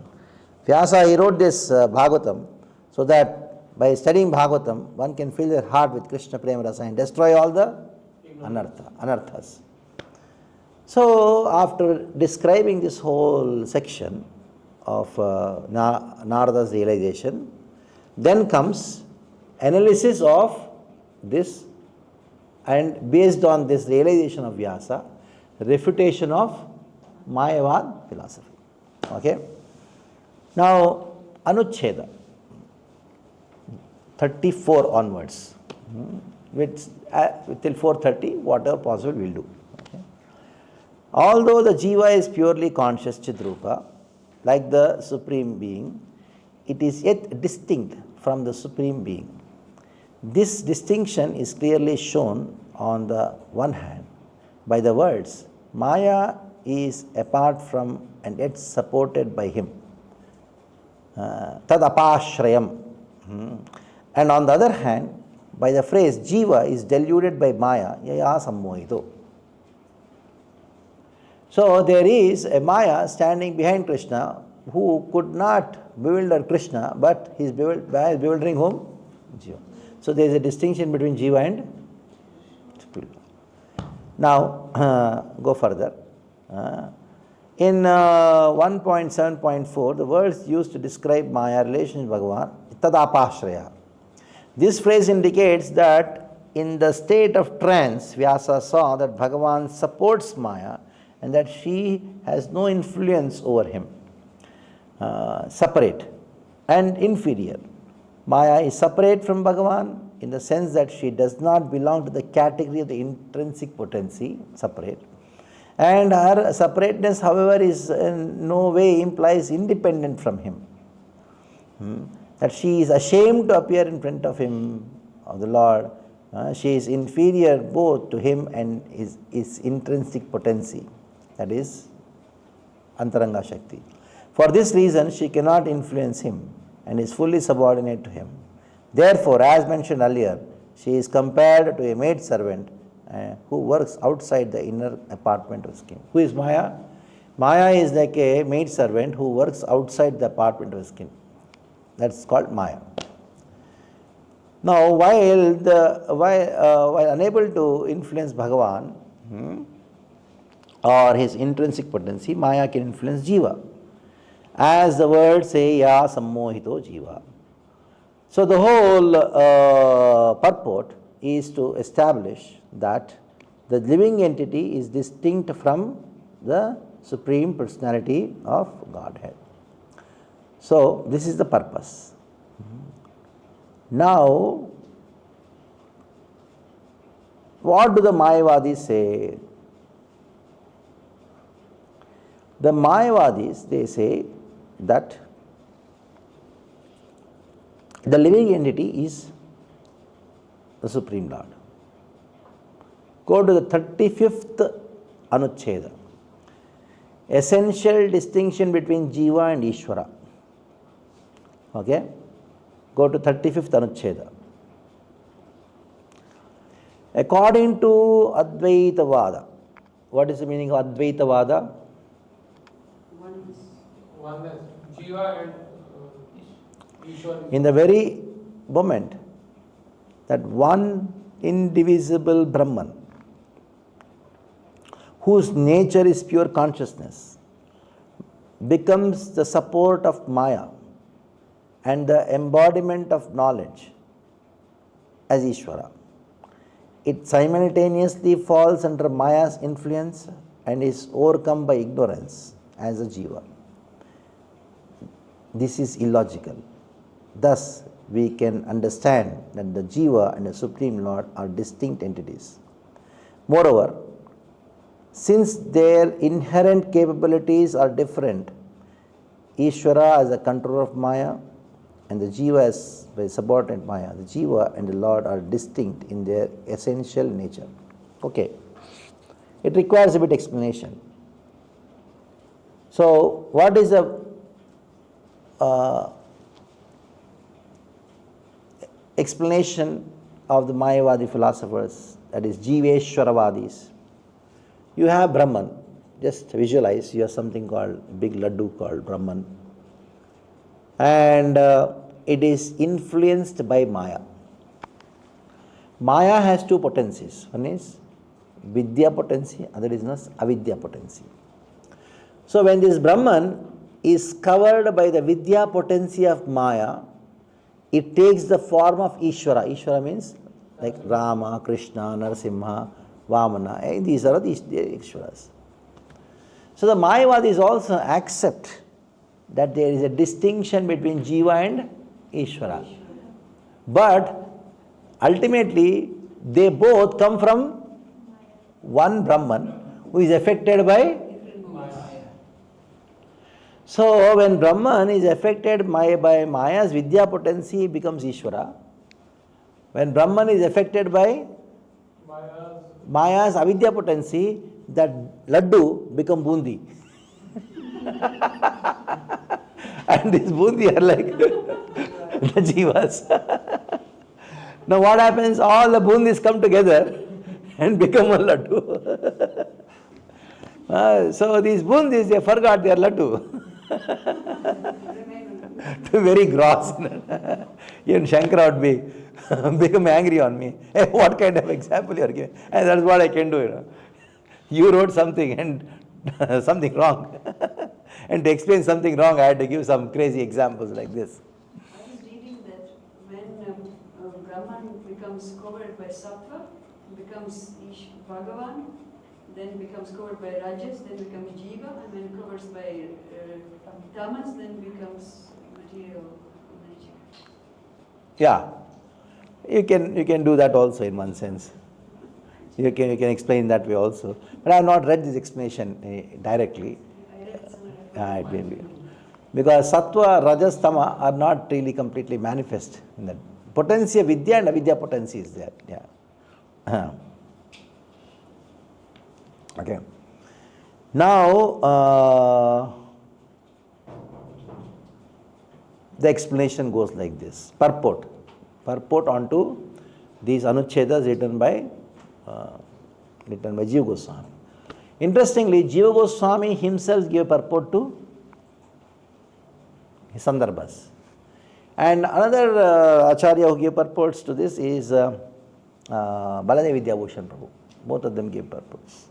Vyasa, he wrote this Bhagavatam so that by studying Bhagavatam, one can fill their heart with Krishna Prema Rasa and destroy all the anarthas. So, after describing this whole section of Narada's realization, Then comes analysis of this, and based on this realization of Vyasa, refutation of Mayavad philosophy. Okay? Now, Anucheda, 34 onwards. Which, till 4:30, whatever possible we'll do. Okay? Although the Jiva is purely conscious Chidrupa, like the Supreme Being, it is yet distinct from the Supreme Being. This distinction is clearly shown on the one hand by the words, Maya is apart from and yet supported by him. Tad apashrayam. And on the other hand, by the phrase, Jiva is deluded by Maya, yaya sammohito. So there is a Maya standing behind Krishna who could not bewilder Krishna, but he is bewildering whom? Jiva. So there is a distinction between Jiva and Spirit. Now, go further. In 1.7.4, the words used to describe Maya relation with Bhagavan, tadapashraya. This phrase indicates that in the state of trance, Vyasa saw that Bhagavan supports Maya and that she has no influence over him. Separate and inferior. Maya is separate from Bhagavan in the sense that she does not belong to the category of the intrinsic potency, separate. And her separateness, however, is in no way implies independent from him. That she is ashamed to appear in front of him, of the Lord. She is inferior both to him and his intrinsic potency, that is Antaranga Shakti. For this reason, she cannot influence him and is fully subordinate to him. Therefore, as mentioned earlier, she is compared to a maid servant who works outside the inner apartment of his king. Who is Maya? Maya is like a maid servant who works outside the apartment of his king. That's called Maya. Now, while unable to influence Bhagavan or his intrinsic potency, Maya can influence Jiva. As the words say, ya sammohito Jiva. So the whole purport is to establish that the living entity is distinct from the Supreme Personality of Godhead. So this is the purpose. Now, what do the Mayavadis say? The Mayavadis, they say that the living entity is the Supreme Lord. Go to the 35th Anucheda. Essential distinction between Jiva and Ishvara. Okay? Go to 35th Anucheda. According to Advaitavada, what is the meaning of Advaitavada? Oneness. Jiva and Ishwar. In the very moment that one indivisible Brahman, whose nature is pure consciousness, becomes the support of Maya and the embodiment of knowledge as Ishvara, it simultaneously falls under Maya's influence and is overcome by ignorance as a Jiva. This is illogical. Thus, we can understand that the Jiva and the Supreme Lord are distinct entities. Moreover, since their inherent capabilities are different, Ishvara as a controller of Maya and the Jiva as by subordinate Maya, the Jiva and the Lord are distinct in their essential nature. Okay. It requires a bit explanation. So, what is the explanation of the Mayavadi philosophers, that is Jiveshwaravadis? You have Brahman. Just visualize, you have something called a big laddu called Brahman. And it is influenced by Maya. Maya has two potencies. One is Vidya potency, other is Avidya potency. So when this Brahman is covered by the Vidya potency of Maya, it takes the form of Ishvara. Ishvara means like Rama, Krishna, Narasimha, Vamana. These are the Ishvaras. So the Mayavadis also accept that there is a distinction between Jiva and Ishvara. But ultimately, they both come from one Brahman who is affected by. So when Brahman is affected by Maya's Vidya potency, he becomes Ishvara. When Brahman is affected by Maya's Avidya potency, that Laddu become Bundi. And these Bundi are like the Jivas. Now what happens? All the Bundis come together and become a Laddu. So these Bundis, they forgot their Laddu. Very gross. Even Shankara would become angry on me. Hey, what kind of example you are giving? And that's what I can do. You wrote something and something wrong. And to explain something wrong, I had to give some crazy examples like this. I was reading that when Brahman becomes covered by sattva, becomes Bhagavan, then becomes covered by rajas, then becomes jiva, and when covers by tamas, then becomes material nature. Yeah, you can do that also in one sense. You can explain that way also. But I have not read this explanation directly. I read somewhere. Because sattva, rajas, tama are not really completely manifest in that. Potency of vidya and avidya potency is there. Yeah. Okay. Now, the explanation goes like this. Purport onto these anuchedas written by Jiva Goswami. Interestingly, Jiva Goswami himself gave purport to his sandarbhas. And another Acharya who gave purports to this is Baladev Vidyabhushan Prabhu. Both of them gave purports.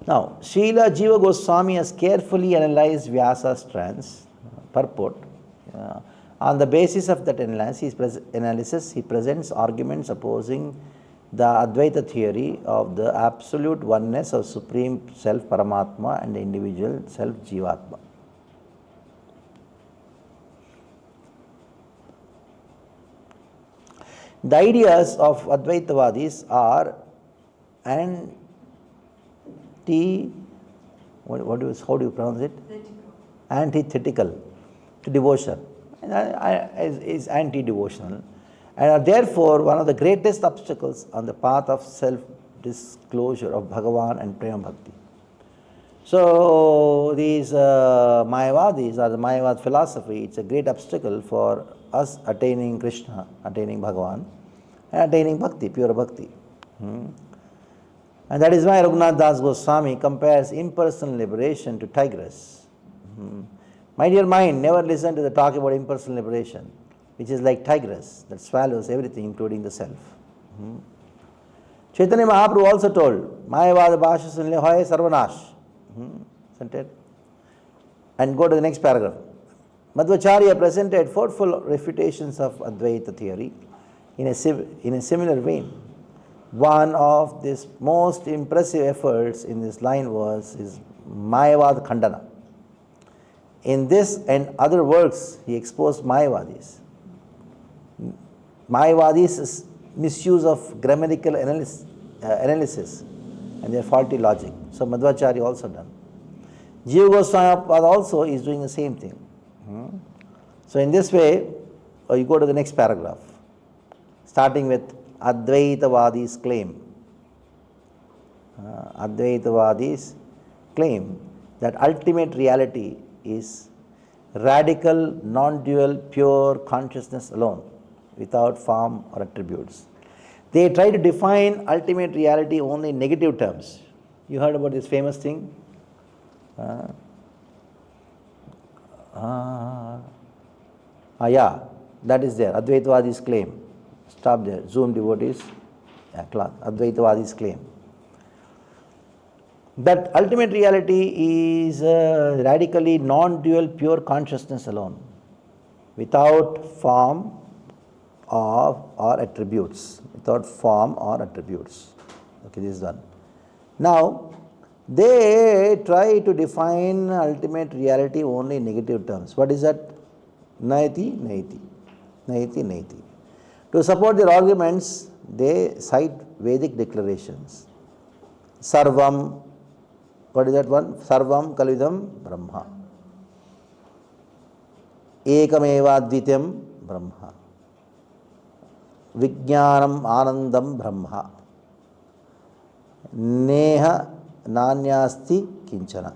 Now, Srila Jiva Goswami has carefully analyzed Vyasa's purport. On the basis of that analysis, he presents arguments opposing the Advaita theory of the absolute oneness of Supreme Self Paramatma and the individual Self Jivatma. The ideas of Advaitavadis are how do you pronounce it? Antithetical to devotion. Is anti-devotional and are therefore one of the greatest obstacles on the path of self-disclosure of Bhagavan and Prema Bhakti. So these Mayavadis or the Mayavad philosophy, it's a great obstacle for us attaining Krishna, attaining Bhagavan and attaining Bhakti, pure Bhakti. And that is why Raghunath Das Goswami compares impersonal liberation to tigress. My dear mind, never listen to the talk about impersonal liberation, which is like tigress that swallows everything, including the self. Chaitanya Mahaprabhu also told, Mayavada Bhasha Sunle Hoye Sarvanash. Isn't it? And go to the next paragraph. Madhvacharya presented forceful refutations of Advaita theory in a similar vein. One of the most impressive efforts in this line was his Mayavad Khandana. In this and other works, he exposed Mayavadis. Mayavadis' misuse of grammatical analysis and their faulty logic. So Madhvacharya also done. Jiva Goswami also is doing the same thing. So in this way, you go to the next paragraph, starting with Advaitavadis claim. Advaitavadis claim that ultimate reality is radical, non-dual, pure consciousness alone, without form or attributes. They try to define ultimate reality only in negative terms. You heard about this famous thing? That is there. Advaitavadis claim. Stop there. Zoom devotees. Advaitavadis claim that ultimate reality is radically non-dual pure consciousness alone, without form of or attributes, without form or attributes. Okay, this is one. Now, they try to define ultimate reality only in negative terms. What is that? Naiti, naiti. Naiti, naiti. To support their arguments, they cite Vedic declarations. Sarvam, what is that one? Sarvam Kalvidam Brahma. Ekameva Dvityam Brahma. Vijnanam Anandam Brahma. Neha Nanyasti Kinchana.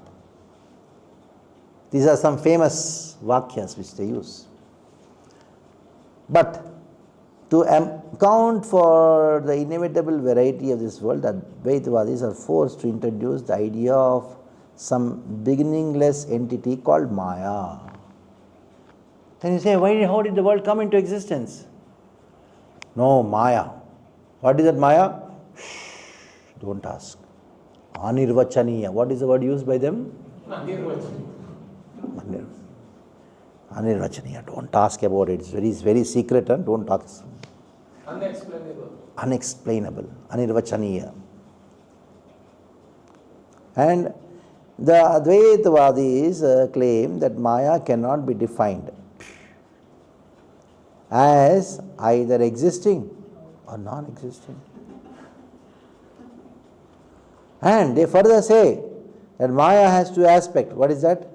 These are some famous vakyas which they use. But to account for the inevitable variety of this world, Advaitavadis are forced to introduce the idea of some beginningless entity called Maya. Then you say, how did the world come into existence? No, Maya. What is that Maya? Shh, don't ask. Anirvachaniya. What is the word used by them? Anirvachaniya. Don't ask about it. It's very secret. Don't ask. Unexplainable. Unexplainable. Anirvachaniya. And the Advaitavadis claim that Maya cannot be defined as either existing or non-existing. And they further say that Maya has two aspects. What is that?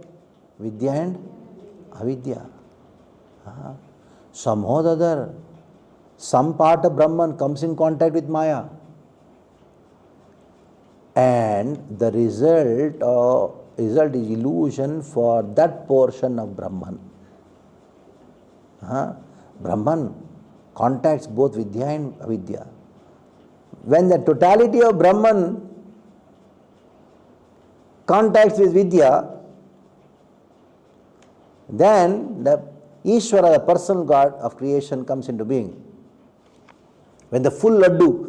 Vidya and avidya. Somehow or the other, some part of Brahman comes in contact with Maya. And the result is illusion for that portion of Brahman. Brahman contacts both Vidya and Avidya. When the totality of Brahman contacts with Vidya, then the Ishvara, the personal God of creation, comes into being. When the full laddu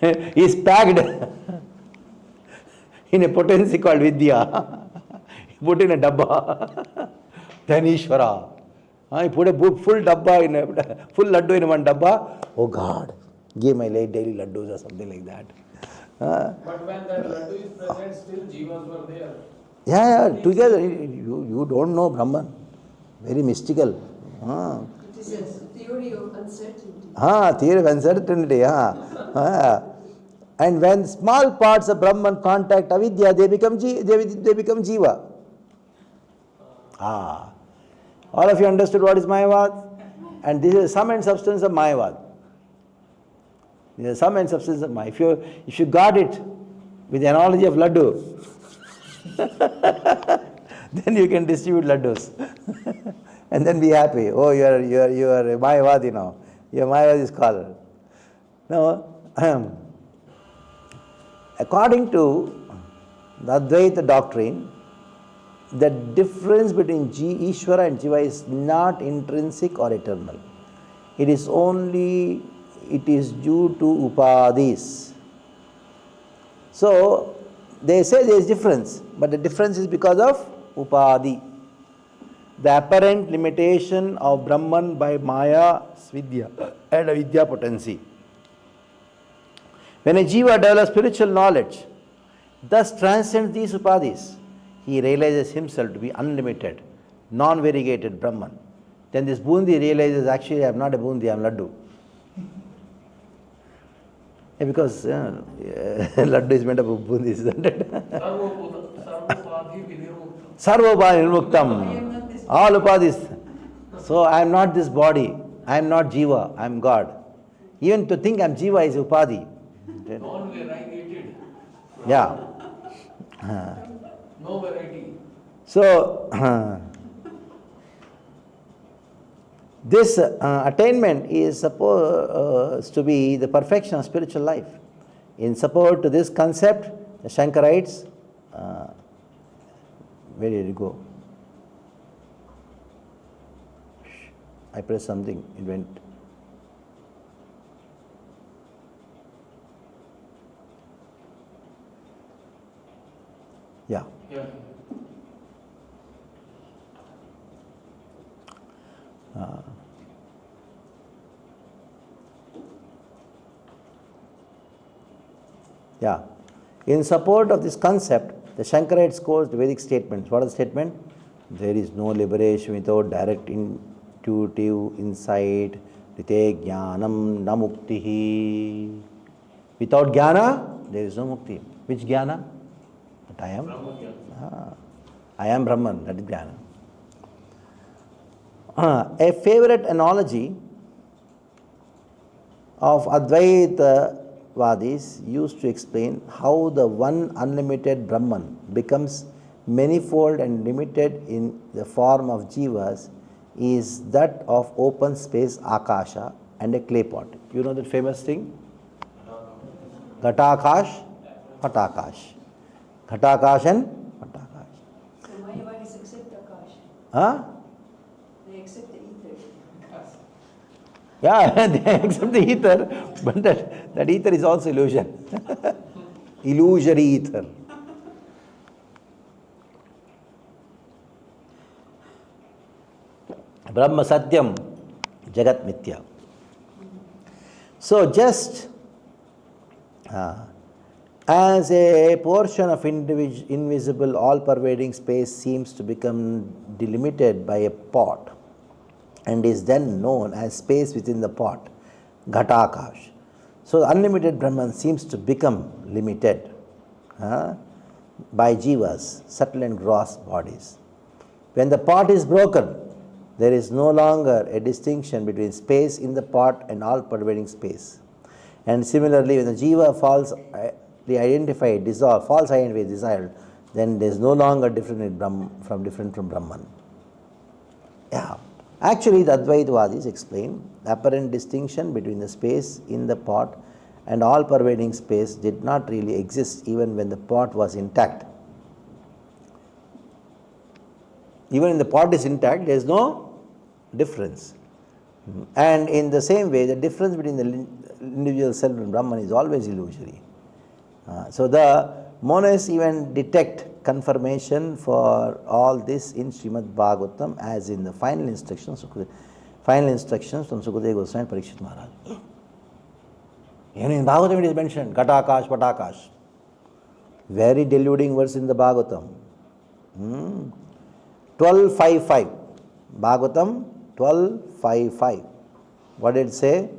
is packed in a potency called Vidya, put in a dabba, then Ishvara. You put a full dabba full laddu in one dabba. Oh God, give my daily laddus or something like that. But when that laddu is present, still jivas were there. Yeah, together. You don't know Brahman. Very mystical. It is a theory of uncertainty. Theory of uncertainty. And when small parts of Brahman contact avidya, they become jiva. All of you understood what is Mayavad? And this is sum and substance of Mayavad. This is sum and substance of Maya. If you got it with the analogy of laddu, then you can distribute laddus. And then be happy. Oh, you are a Mayavadi now. You are Mayavadi scholar. No. According to the Advaita doctrine, the difference between Ishvara and Jiva is not intrinsic or eternal. It is due to upadhis. So, they say there is difference, but the difference is because of upadhi. The apparent limitation of Brahman by Maya, Vidya and Avidya potency. When a jiva develops spiritual knowledge, thus transcends these upadhis, he realizes himself to be unlimited, non-variegated Brahman. Then this bundi realizes, actually I am not a bundi, I am laddu. Because laddu is made up of bundi, isn't it? Sarvobhani Nirmuktam. All upadhis. So I am not this body, I am not jiva, I am God. Even to think I am jiva is upadhi. Non-variegated. Yeah. No variety. So, this attainment is supposed to be the perfection of spiritual life. In support to this concept, the Shankarites, where did it go? I pressed something, it went. Yeah. Yeah. Yeah. In support of this concept, the Shankarites quote the Vedic statements. What are the statement? There is no liberation without direct intuitive insight. Rite jnanam na muktihi. Without jnana, there is no mukti. Which jnana? That I am. I am Brahman, that is jnana. A favorite analogy of Advaitavadis used to explain how the one unlimited Brahman becomes manifold and limited in the form of jivas is that of open space akasha and a clay pot. You know that famous thing? Ghatakash, Patakash. Ghatakash and Patakash. So Mayavadis accept Akash. Huh? They accept the ether. Yeah, they accept the ether, but that ether is also illusion. Illusory ether. Brahma Satyam, Jagat Mithya. So just as a portion of invisible, all-pervading space seems to become delimited by a pot and is then known as space within the pot, Ghatakash. So unlimited Brahman seems to become limited by jivas, subtle and gross bodies. When the pot is broken, there is no longer a distinction between space in the pot and all-pervading space. And similarly, when the jiva falls identified, dissolved, false identified, desired, then there is no longer different from Brahman. Yeah. Actually, the Advaitavadis explain the apparent distinction between the space in the pot and all-pervading space did not really exist even when the pot was intact. Even when the pot is intact, there is no difference. And in the same way, the difference between the individual self and Brahman is always illusory. So the monists even detect confirmation for all this in Srimad Bhagavatam as in the final instructions from Sukadeva Goswami and Parikshit Maharaj. Even in Bhagavatam it is mentioned, Ghatakash, Patakash. Very deluding verse in the Bhagavatam. 12.5.5. Bhagavatam 12.5.5. What did it say?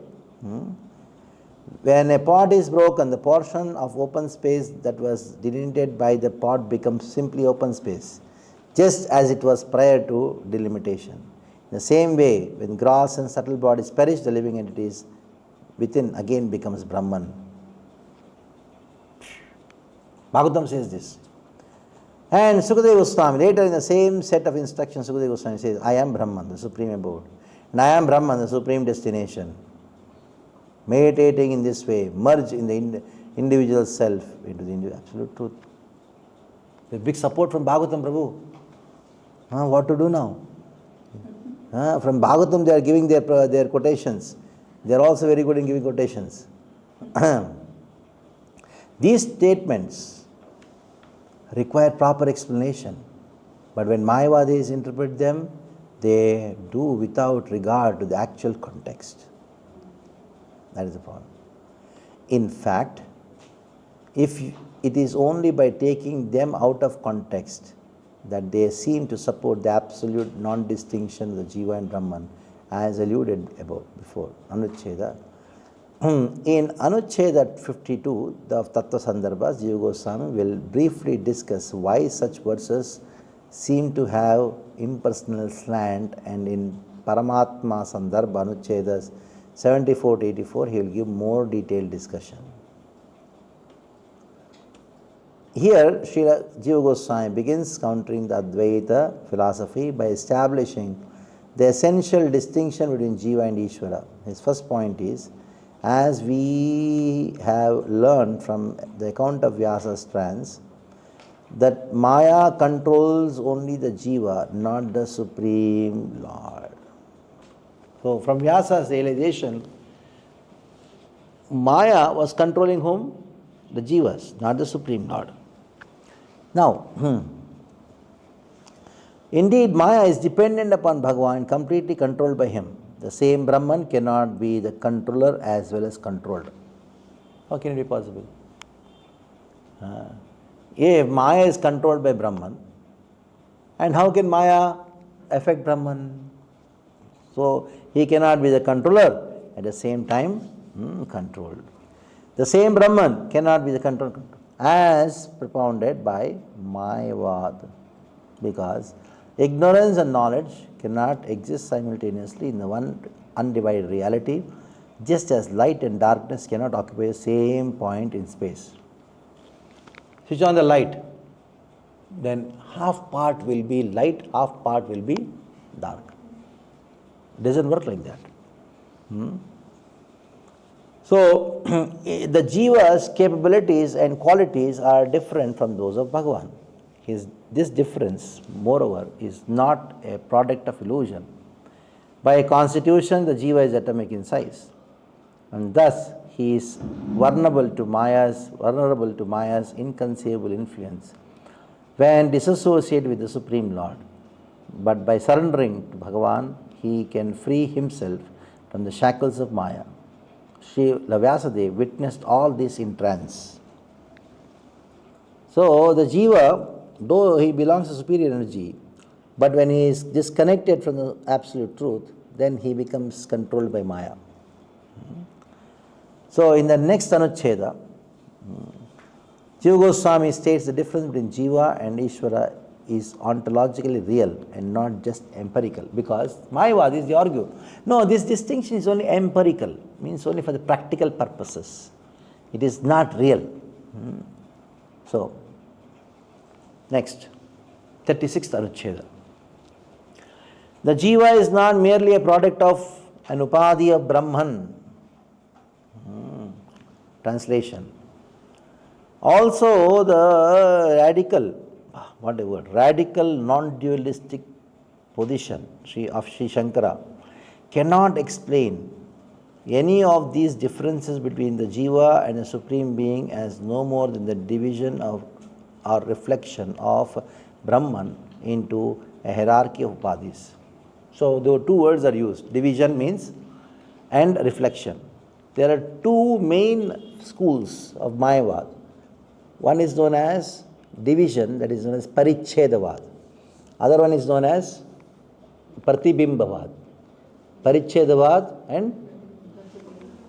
When a pot is broken, the portion of open space that was delineated by the pot becomes simply open space, just as it was prior to delimitation. In the same way, when gross and subtle bodies perish, the living entities within again becomes Brahman. Bhagavatam says this. And Sukadeva Goswami, later in the same set of instructions, Sukadeva Goswami says, I am Brahman, the supreme abode. And I am Brahman, the supreme destination. Meditating in this way, merge in the individual self into the absolute truth. With big support from Bhagavatam, Prabhu. What to do now? From Bhagavatam they are giving their quotations. They are also very good in giving quotations. These statements require proper explanation. But when Mayavadis interpret them, they do without regard to the actual context. That is the problem. In fact, if it is only by taking them out of context that they seem to support the absolute non-distinction of the Jiva and Brahman, as alluded about before, Anucheda. In Anucheda 52 of Tattva Sandarbhas, Jiva Goswami will briefly discuss why such verses seem to have impersonal slant, and in Paramatma Sandarbha Anuchedas 74 to 84, he will give more detailed discussion. Here, Srila Jiva Goswami begins countering the Advaita philosophy by establishing the essential distinction between Jiva and Ishvara. His first point is, as we have learned from the account of Vyasa's trance, that Maya controls only the Jiva, not the Supreme Lord. So from Vyasa's realization, Maya was controlling whom? The Jivas, not the Supreme Lord. Now, Indeed, Maya is dependent upon Bhagavan and completely controlled by him. The same Brahman cannot be the controller as well as controlled. How can it be possible? If Maya is controlled by Brahman, and how can Maya affect Brahman? So, he cannot be the controller, at the same time controlled. The same Brahman cannot be the controller as propounded by Mayavad, because ignorance and knowledge cannot exist simultaneously in the one undivided reality, just as light and darkness cannot occupy the same point in space. Switch on the light, then half part will be light, half part will be dark. It doesn't work like that. So, the Jiva's capabilities and qualities are different from those of Bhagavan. This difference, moreover, is not a product of illusion. By constitution, the Jiva is atomic in size, and thus he is vulnerable to Maya's inconceivable influence when disassociated with the Supreme Lord. But by surrendering to Bhagavan, he can free himself from the shackles of Maya. Srila Vyasadeva witnessed all this in trance. So the Jiva, though he belongs to superior energy, but when he is disconnected from the absolute truth, then he becomes controlled by Maya. So in the next Anucheda, Jiva Goswami states the difference between Jiva and Ishvara is ontologically real and not just empirical, because Mayavadis, they argue, no, this distinction is only empirical, means only for the practical purposes. It is not real. So, next, 36th Anucheda. The Jiva is not merely a product of an upadhi of Brahman. Translation. Also, the radical non-dualistic position of Sri Shankara cannot explain any of these differences between the Jiva and the Supreme Being as no more than the division of or reflection of Brahman into a hierarchy of upadhis. So, the two words are used. Division means and reflection. There are two main schools of Mayavad. One is known as division, that is known as Parichedavad. Other one is known as Pratibimbavad. Parichedavad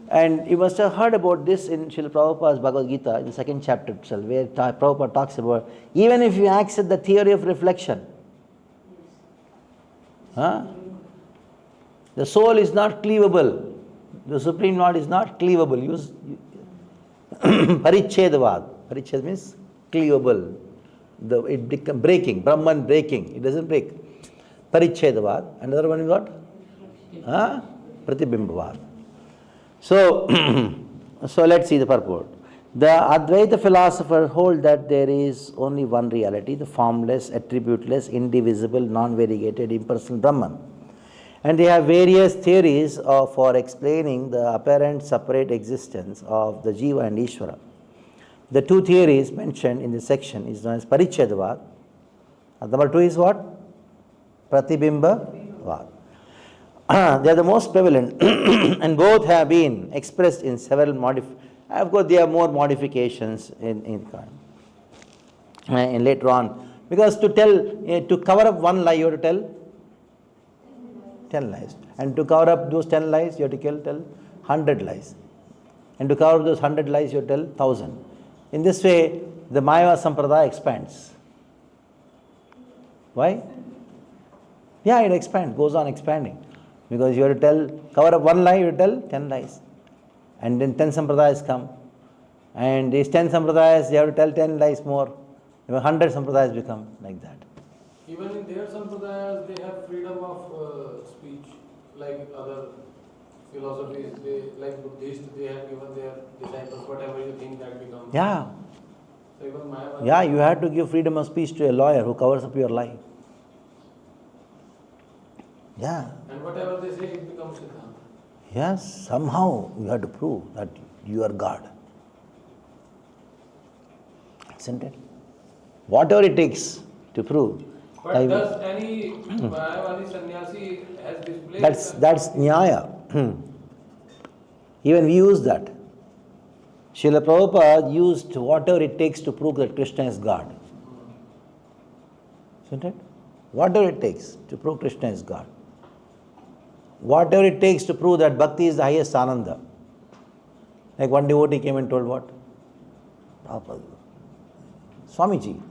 and you must have heard about this in Srila Prabhupada's Bhagavad Gita, in the second chapter itself, where Prabhupada talks about, even if you accept the theory of reflection, the soul is not cleavable. The Supreme Lord is not cleavable. Use Parichedavad. Parichhed means cleavable. It becomes breaking, Brahman breaking. It doesn't break. Parichedavad. Another one is what? Pratibimbavad. So, let's see the purport. The Advaita philosophers hold that there is only one reality, the formless, attributeless, indivisible, non-variegated, impersonal Brahman. And they have various theories for explaining the apparent separate existence of the Jiva and Ishvara. The two theories mentioned in this section is known as Parichedavad. Number two is what? Pratibimbavad. They are the most prevalent and both have been expressed in several of course, there are more modifications in later on. Because to cover up one lie, you have to tell 10 lies. And to cover up those 10 lies, you have to tell 100 lies. And to cover up those 100 lies, you have to tell 1,000. In this way, the Maya Sampradaya expands. Why? Yeah, it expands, goes on expanding. Because you have to cover up one lie, you have to tell 10 lies. And then 10 sampradayas come. And these 10 sampradayas, you have to tell 10 lies more. 100 sampradayas become like that. Even in their sampradayas, they have freedom of speech, like other philosophies. Like Buddhists, they have given their disciples whatever you think that becomes. Yeah. So even Mayavadi. Yeah, you have to give freedom of speech to a lawyer who covers up your lie. Yeah. And whatever they say, it becomes Siddhanta. Yes, somehow you have to prove that you are God. Isn't it? Whatever it takes to prove But does any Mayavadi sannyasi has displayed... That's Nyaya. Even we use that. Srila Prabhupada used whatever it takes to prove that Krishna is God. Isn't it? Whatever it takes to prove Krishna is God. Whatever it takes to prove that Bhakti is the highest Ananda. Like one devotee came and told what? Prabhupada, Swamiji,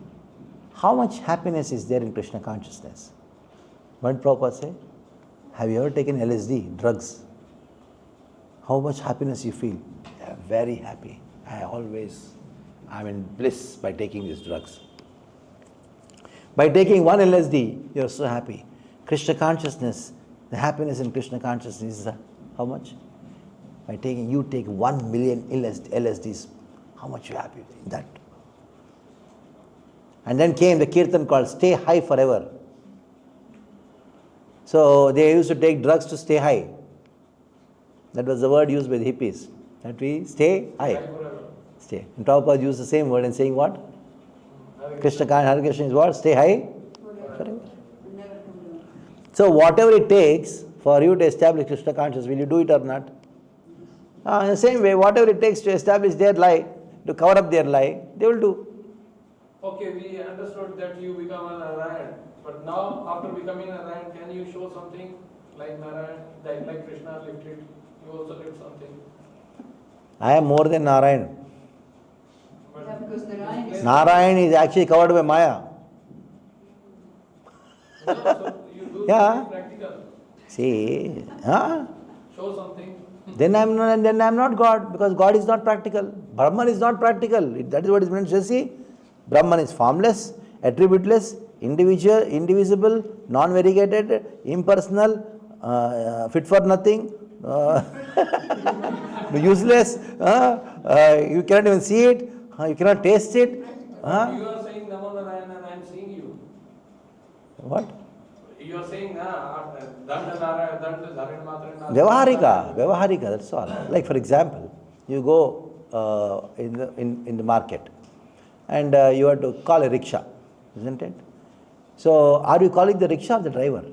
how much happiness is there in Krishna consciousness? What did Prabhupada say? Have you ever taken LSD, drugs? How much happiness you feel? Yeah, very happy. I'm in bliss by taking these drugs. By taking one LSD, you're so happy. Krishna consciousness, the happiness in Krishna consciousness is how much? By taking, you take 1 million LSDs, how much you happy in that? And then came the kirtan called Stay High Forever. So they used to take drugs to stay high. That was the word used by the hippies. That we stay high. Stay. And Prabhupada used the same word and saying what? Hare Krishna is what? Stay high forever. So whatever it takes for you to establish Krishna consciousness, will you do it or not? In the same way, whatever it takes to establish their lie, to cover up their lie, they will do. Okay, we understood that you become a Narayan. But now, after becoming a Narayan, can you show something like Narayan, like Krishna lifted? You also did something. I am more than Narayan. Yeah, because Narayan is actually covered by Maya. No, so you do Yeah. something practical. See, Show something. then I am not God, because God is not practical. Brahman is not practical. That is what is meant to see. Brahman is formless, attributeless, individual, indivisible, non-variegated, impersonal, fit for nothing, useless. You cannot even see it. You cannot taste it. You are saying Namo Narayana and I am seeing you. What? You are saying Danda Narayana, Danda Dharan Matra. Vyavaharika, that's all. Like for example, you go in the market and you have to call a rickshaw, isn't it? So are you calling the rickshaw or the driver?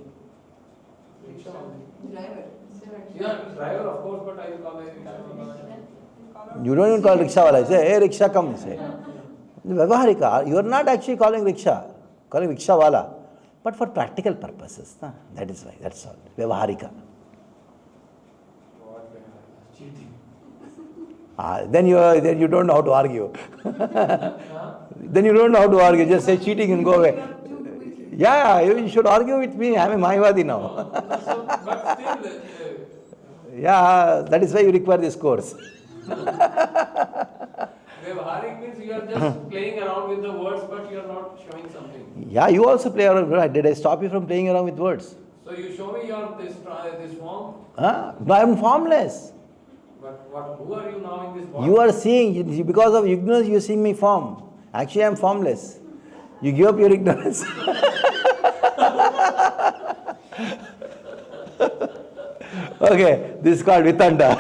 Rickshaw. driver. Yeah, driver of course, but I will call it rickshaw. You don't even call rickshaw wala. Say, hey, rickshaw, come. Say. Vyavaharika, you are not actually calling rickshaw, calling rickshaw wala. But for practical purposes, that is why, that's all. Vyavaharika. Cheating. Then you don't know how to argue. Then you don't know how to argue. Just say cheating and go away. Yeah, you should argue with me. I'm a Mayavadi now. But still, Yeah, that is why you require this course. Vyavaharik means you are just playing around with the words, but you are not showing something. Yeah, you also play around. Did I stop you from playing around with words? So you show me this form. No, I'm formless. But who are you now in this body? You are seeing, because of ignorance, you see me form. Actually, I'm formless. You give up your ignorance. Okay, this is called Vitanda.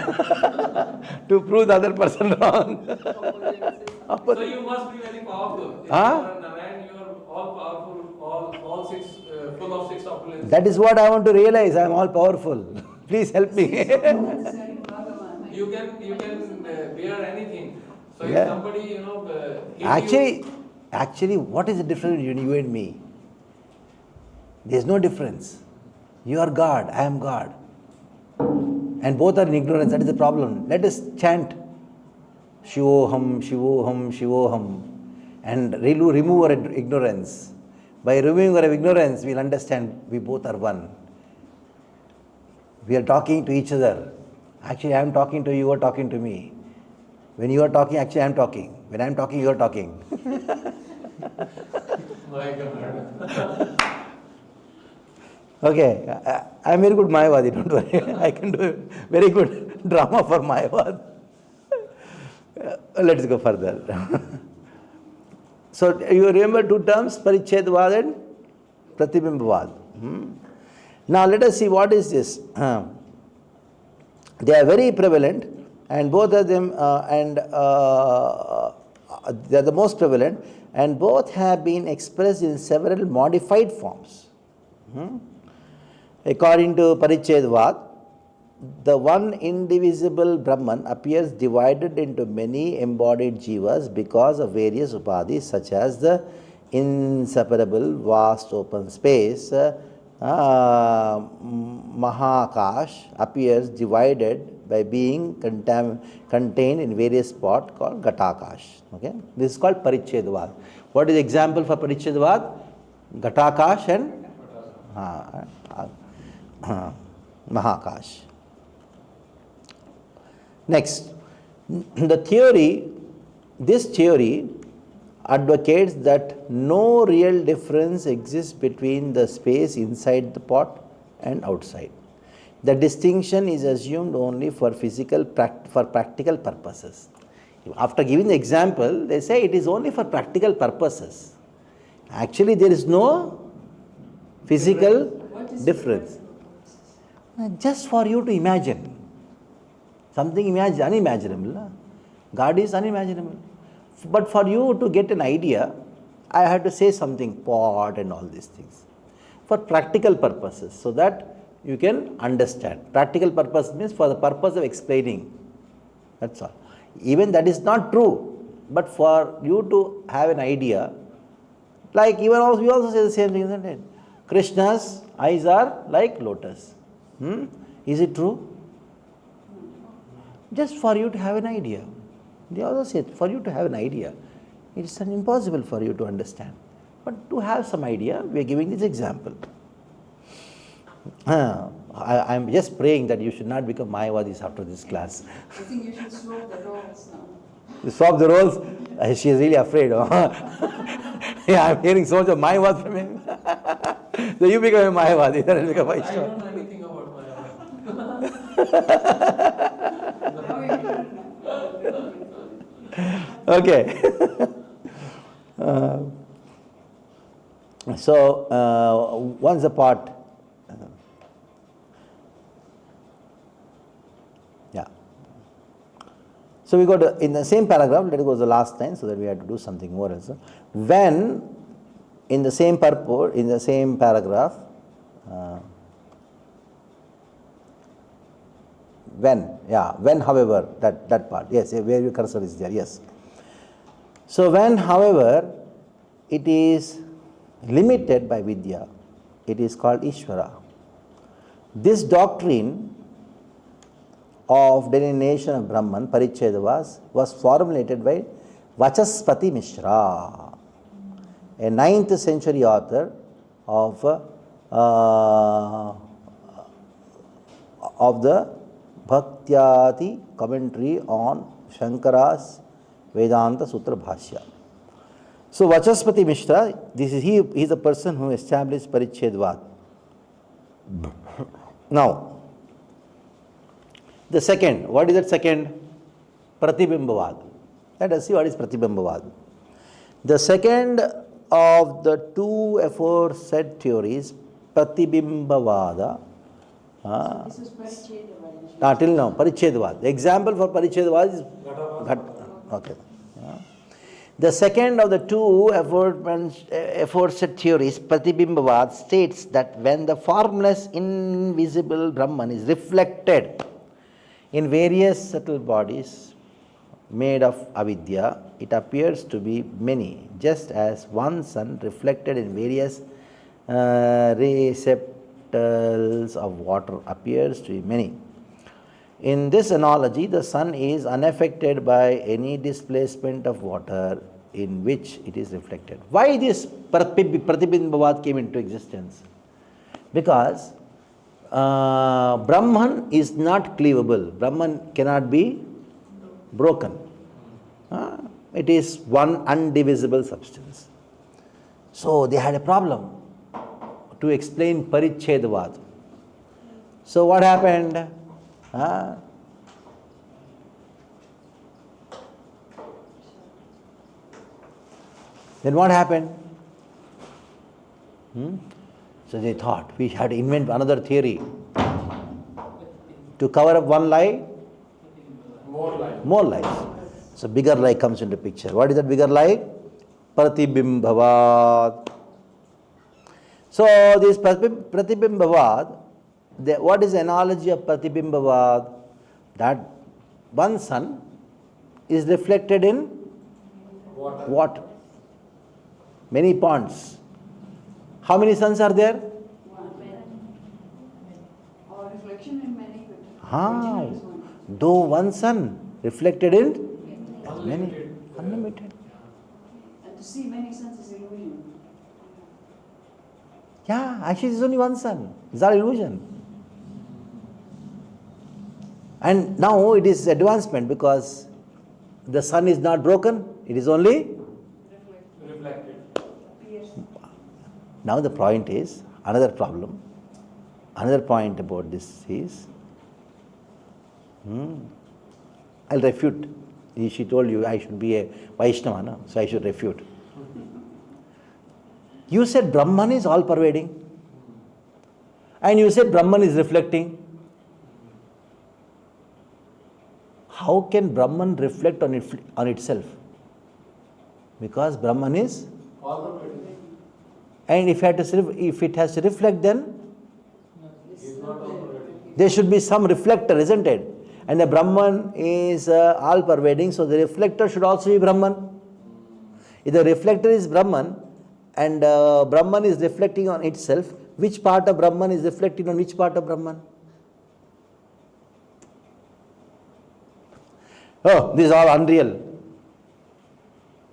To prove the other person wrong. So you must be very powerful. If Huh? you are a Narayan, you are all powerful, all six, full of six opulences. That is what I want to realize. I am all powerful. Please help me. You can bear anything. So Yeah. if somebody, hit Actually, what is the difference between you and me? There is no difference. You are God, I am God. And both are in ignorance, that is the problem. Let us chant Shivoham, Shivoham, Shivoham and remove our ignorance. By removing our ignorance, we will understand we both are one. We are talking to each other. Actually, I am talking to you, you are talking to me. When you are talking, actually I am talking. When I am talking, you are talking. My God. Okay, I am very good Mayavadi, don't worry. I can do very good drama for Mayavad. Let's go further. So you remember two terms, Parichedvad and Pratibimbavad. Now let us see what is this. They are very prevalent, and both of them, they are the most prevalent, and both have been expressed in several modified forms. According to Parichedvad, the one indivisible Brahman appears divided into many embodied jivas because of various upadhis, such as the inseparable vast open space. Mahakash appears divided by being contained in various spots called Ghatakash. Okay? This is called Parichedvad. What is the example for Parichedvad? Ghatakash and Mahakash. Next, this theory advocates that no real difference exists between the space inside the pot and outside. The distinction is assumed only for practical purposes. After giving the example, they say it is only for practical purposes. Actually, there is no physical difference. Just for you to imagine. Something unimaginable. God is unimaginable. But for you to get an idea, I had to say something, pot and all these things. For practical purposes, so that you can understand. Practical purpose means for the purpose of explaining. That's all. Even that is not true. But for you to have an idea, like even also, we also say the same thing, isn't it? Krishna's eyes are like lotus. Is it true? Just for you to have an idea. They also say, for you to have an idea, it is impossible for you to understand. But to have some idea, we are giving this example. I am just praying that you should not become Mayavadis after this class. I think you should swap the roles now. You swap the roles? She is really afraid. Yeah, I am hearing so much of Mayavad from him. So you become a Mayavadi, then I become I Vaishnava. don't know anything about Mayavad. Now you don't know. Okay. So, once apart, so we go to, in the same paragraph, let it go to the last line, so that we have to do something more also. When, in the same purport, in the same paragraph, when, however, that part, yes, where your cursor is there, yes. So when, however, it is limited by Vidya, it is called Ishvara. This doctrine of delineation of Brahman, Parichedavas, was formulated by Vachaspati Mishra, a 9th century author of the Bhaktyati commentary on Shankara's Vedanta Sutra Bhashya. So Vachaspati Mishra, this is he is the person who established Parichedvad. Now, the second, what is that second? Pratibimbavad. Let us see what is Pratibimbavad. The second of the two aforesaid theories, Pratibimbavada. This is Parichedavad. Till now, Parichedavad. The example for Parichedavad is Ghat. Okay. The second of the two aforesaid theories, Pratibimbavad, states that when the formless, invisible Brahman is reflected in various subtle bodies made of avidya, it appears to be many, just as one sun reflected in various receptacles of water appears to be many. In this analogy, the sun is unaffected by any displacement of water in which it is reflected. Why this Pratibimbavad came into existence? Because Brahman is not cleavable. Brahman cannot be broken. It is one undivisible substance. So they had a problem to explain Parichedavad. So what happened? Then what happened? So they thought we had to invent another theory to cover up one lie. More light. More lies. So bigger lie comes into picture. What is that bigger lie? Pratibimbhavad. So this Pratibimbhavad, what is the analogy of Pratibimbhavad? That one sun is reflected in water. Many ponds. How many suns are there? Or reflection in many, but Ah, original is one. though one sun reflected in many, unlimited. And to see many suns is illusion. Yeah, actually it's only one sun. It's all illusion. And now it is advancement because the sun is not broken, it is only. Reflected. Appears. Now the point is, another problem, another point about this is, I'll refute. She told you I should be a Vaishnava, no? So I should refute. You said Brahman is all pervading, and you said Brahman is reflecting. How can Brahman reflect on itself? Because Brahman is, All pervading. and if it has to reflect, then Is not all pervading. there should be some reflector, isn't it? And the Brahman is all pervading, so the reflector should also be Brahman. If the reflector is Brahman and Brahman is reflecting on itself, which part of Brahman is reflecting on which part of Brahman? Oh, this is all unreal.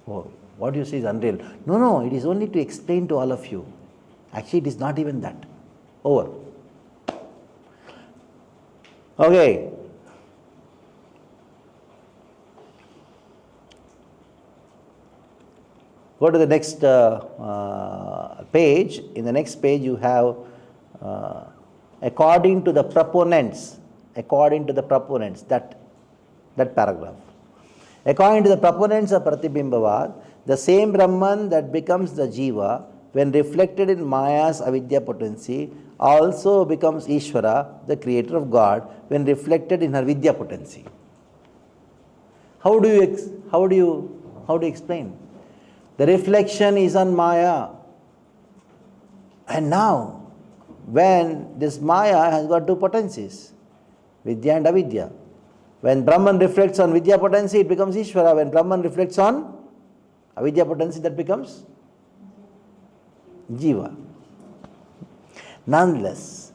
Oh, what you see is unreal. No, it is only to explain to all of you. Actually, it is not even that. Over. Okay. Go to the next page. In the next page, you have according to the proponents, that paragraph. According to the proponents of Pratibimbhavad, the same Brahman that becomes the Jiva when reflected in Maya's avidya potency also becomes Ishvara, the creator of God, when reflected in her Vidya potency. How do you explain? The reflection is on Maya. And now, when this Maya has got two potencies, Vidya and Avidya. When Brahman reflects on Vidya potency, it becomes Ishvara. When Brahman reflects on Avidya potency, that becomes Jiva. Nonetheless,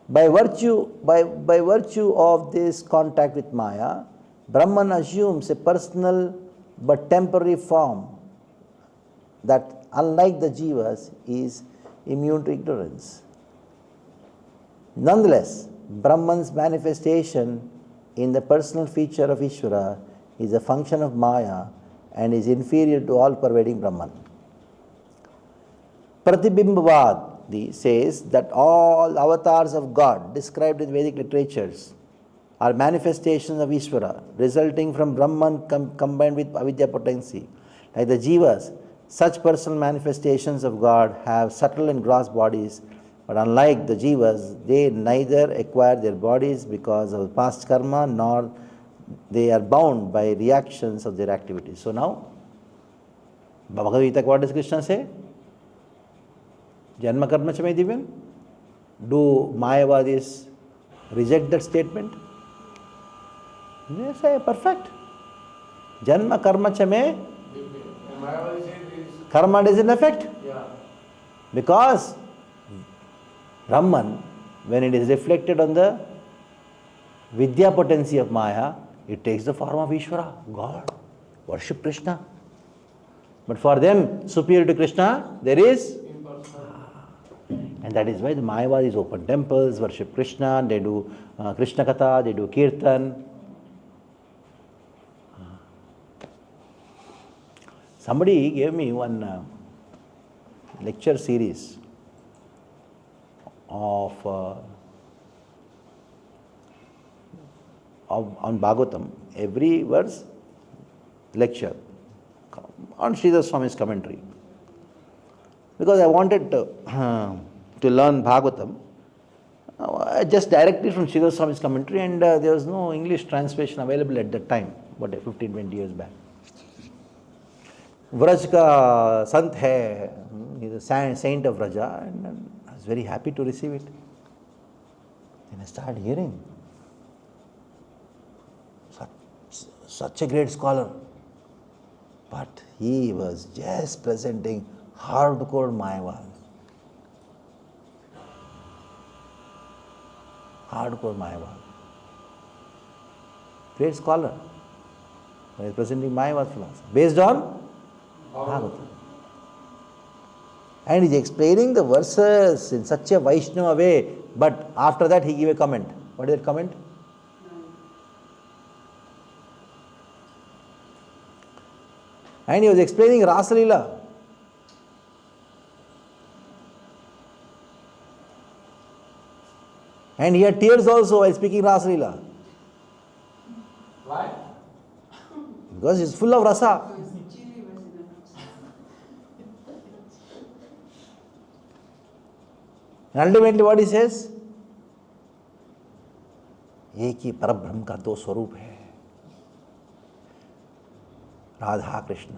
by virtue of this contact with Maya, Brahman assumes a personal but temporary form that, unlike the Jivas, is immune to ignorance. Nonetheless, Brahman's manifestation in the personal feature of Ishvara is a function of Maya and is inferior to all pervading Brahman. Pratibimbhavad says that all avatars of God described in Vedic literatures are manifestations of Ishvara, resulting from Brahman combined with Avidya potency. Like the Jivas, such personal manifestations of God have subtle and gross bodies, but unlike the Jivas, they neither acquire their bodies because of past karma, nor they are bound by reactions of their activities. So now, Bhagavad Gita, what does Krishna say? Janma karma chame diven? Do Mayavadis reject that statement? They say, perfect. Janma karma chame, And Mayavadi says this. karma doesn't affect. Yeah. Because Brahman, when it is reflected on the Vidya potency of Maya, it takes the form of Ishvara, God. Worship Krishna. But for them, superior to Krishna, there is. And that is why the Mayavadis open temples, worship Krishna, they do Krishna Katha, they do Kirtan. Somebody gave me one lecture series on Bhagavatam, every verse lecture on Srila Swami's commentary. Because I wanted to learn Bhagavatam, I just directly from Srila Swami's commentary, and there was no English translation available at that time. what 15-20 years back. Vraj ka sant hai, he is a saint of Vraja, and I was very happy to receive it. Then I started hearing, such a great scholar, but he was just presenting hardcore Mayavad. Hardcore Mayavad. Great scholar. He is presenting Mayavad philosophy based on Bhagavata. And he is explaining the verses in such a Vaishnava way, but after that he gave a comment. What is that comment? And he was explaining Rasa Leela. And he had tears also while speaking Rasa Leela. Why? Because he is full of rasa. Because chili was in the house. And ultimately what he says? एक ही परब्रह्म का दो स्वरूप है, राधा कृष्ण.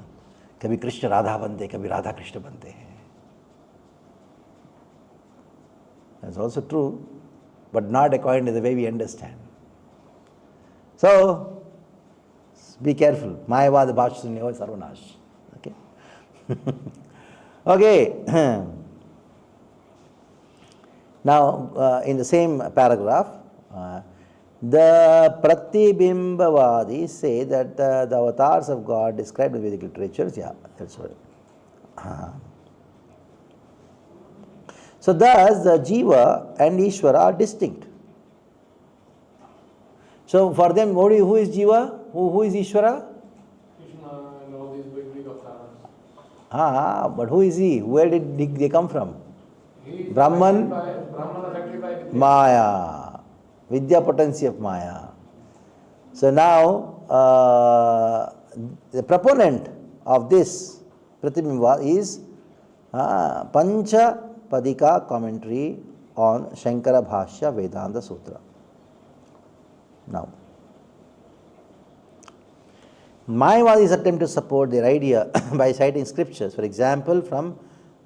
कभी कृष्ण राधा बनते, कभी राधा कृष्ण बनते हैं. That's also true, but not according to the way we understand. So, be careful. Mayavad bhashunyo sarvanash. Okay? Okay. Now, in the same paragraph, the Pratibimbavadis say that the avatars of God described in Vedic literatures, yeah, that's right. So thus the Jiva and Ishvara are distinct. So for them, who is Jiva? Who is Ishvara? Krishna and all these big avatars. But who is he? Where did they come from? He is Brahman, affected by Vidya. Maya. Vidya potency of Maya. So now, the proponent of this Pratibimba is Pancha Padika commentary on Shankara Bhashya Vedanta Sutra. Now, Mayavadis attempt to support their idea by citing scriptures. For example, from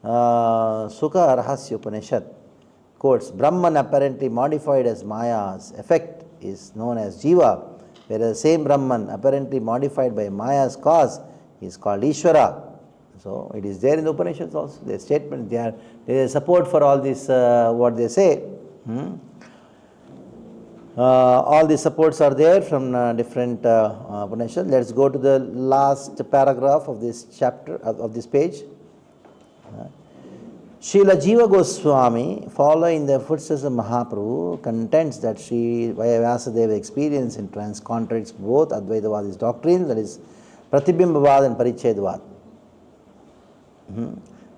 Sukha Rahasya Upanishad quotes, Brahman apparently modified as Maya's effect is known as Jiva, whereas the same Brahman apparently modified by Maya's cause is called Ishvara. So it is there in the Upanishads also. The statement, there is support for all this, what they say. All the supports are there from different Upanishads. Let's go to the last paragraph of this chapter, of this page. Srila Jiva Goswami, following the footsteps of Mahaprabhu, contends that Sri Vyasadeva experience in trance contradicts both Advaitavadi's doctrines, that is Pratibimbavad and Parichedvad.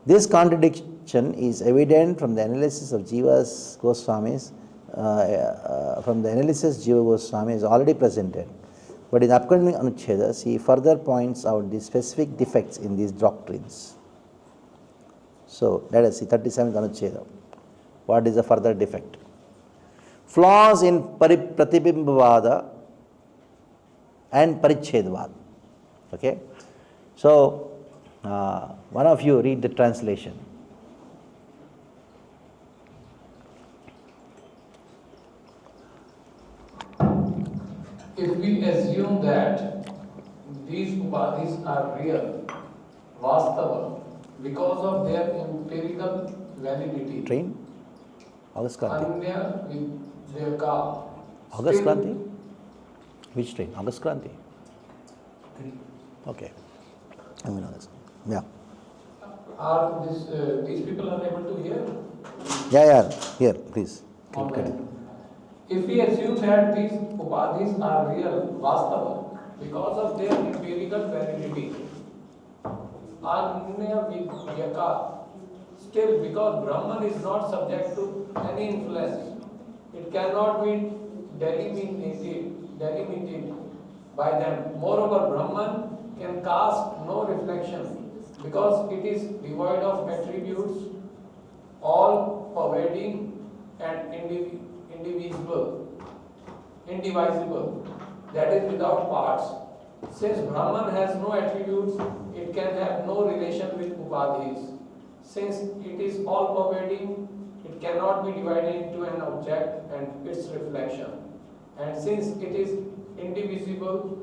This contradiction is evident from the analysis of Jiva Goswami's Jiva Goswami is already presented. But in upcoming Anuchedas, he further points out the specific defects in these doctrines. So, let us see 37th Anucheda. What is the further defect? Flaws in Pratibimbavada and Parichedvad. Okay? So, one of you read the translation. If we assume that these upadhis are real, vastava, because of their empirical validity, Train? August Kranti? Anya Vidyaka, August Kranti? Which train? August Kranti? Okay. I mean August. Yeah. Are these people are able to hear? Yeah. Here, please. Okay. If we assume that these upadhis are real, vastava, because of their empirical validity, Anya Vidyaka, still because Brahman is not subject to any influence, it cannot be delimited by them. Moreover, Brahman can cast no reflection because it is devoid of attributes, all pervading and indivisible, that is without parts. Since Brahman has no attributes, it can have no relation with upadhis. Since it is all-pervading, it cannot be divided into an object and its reflection. And since it is indivisible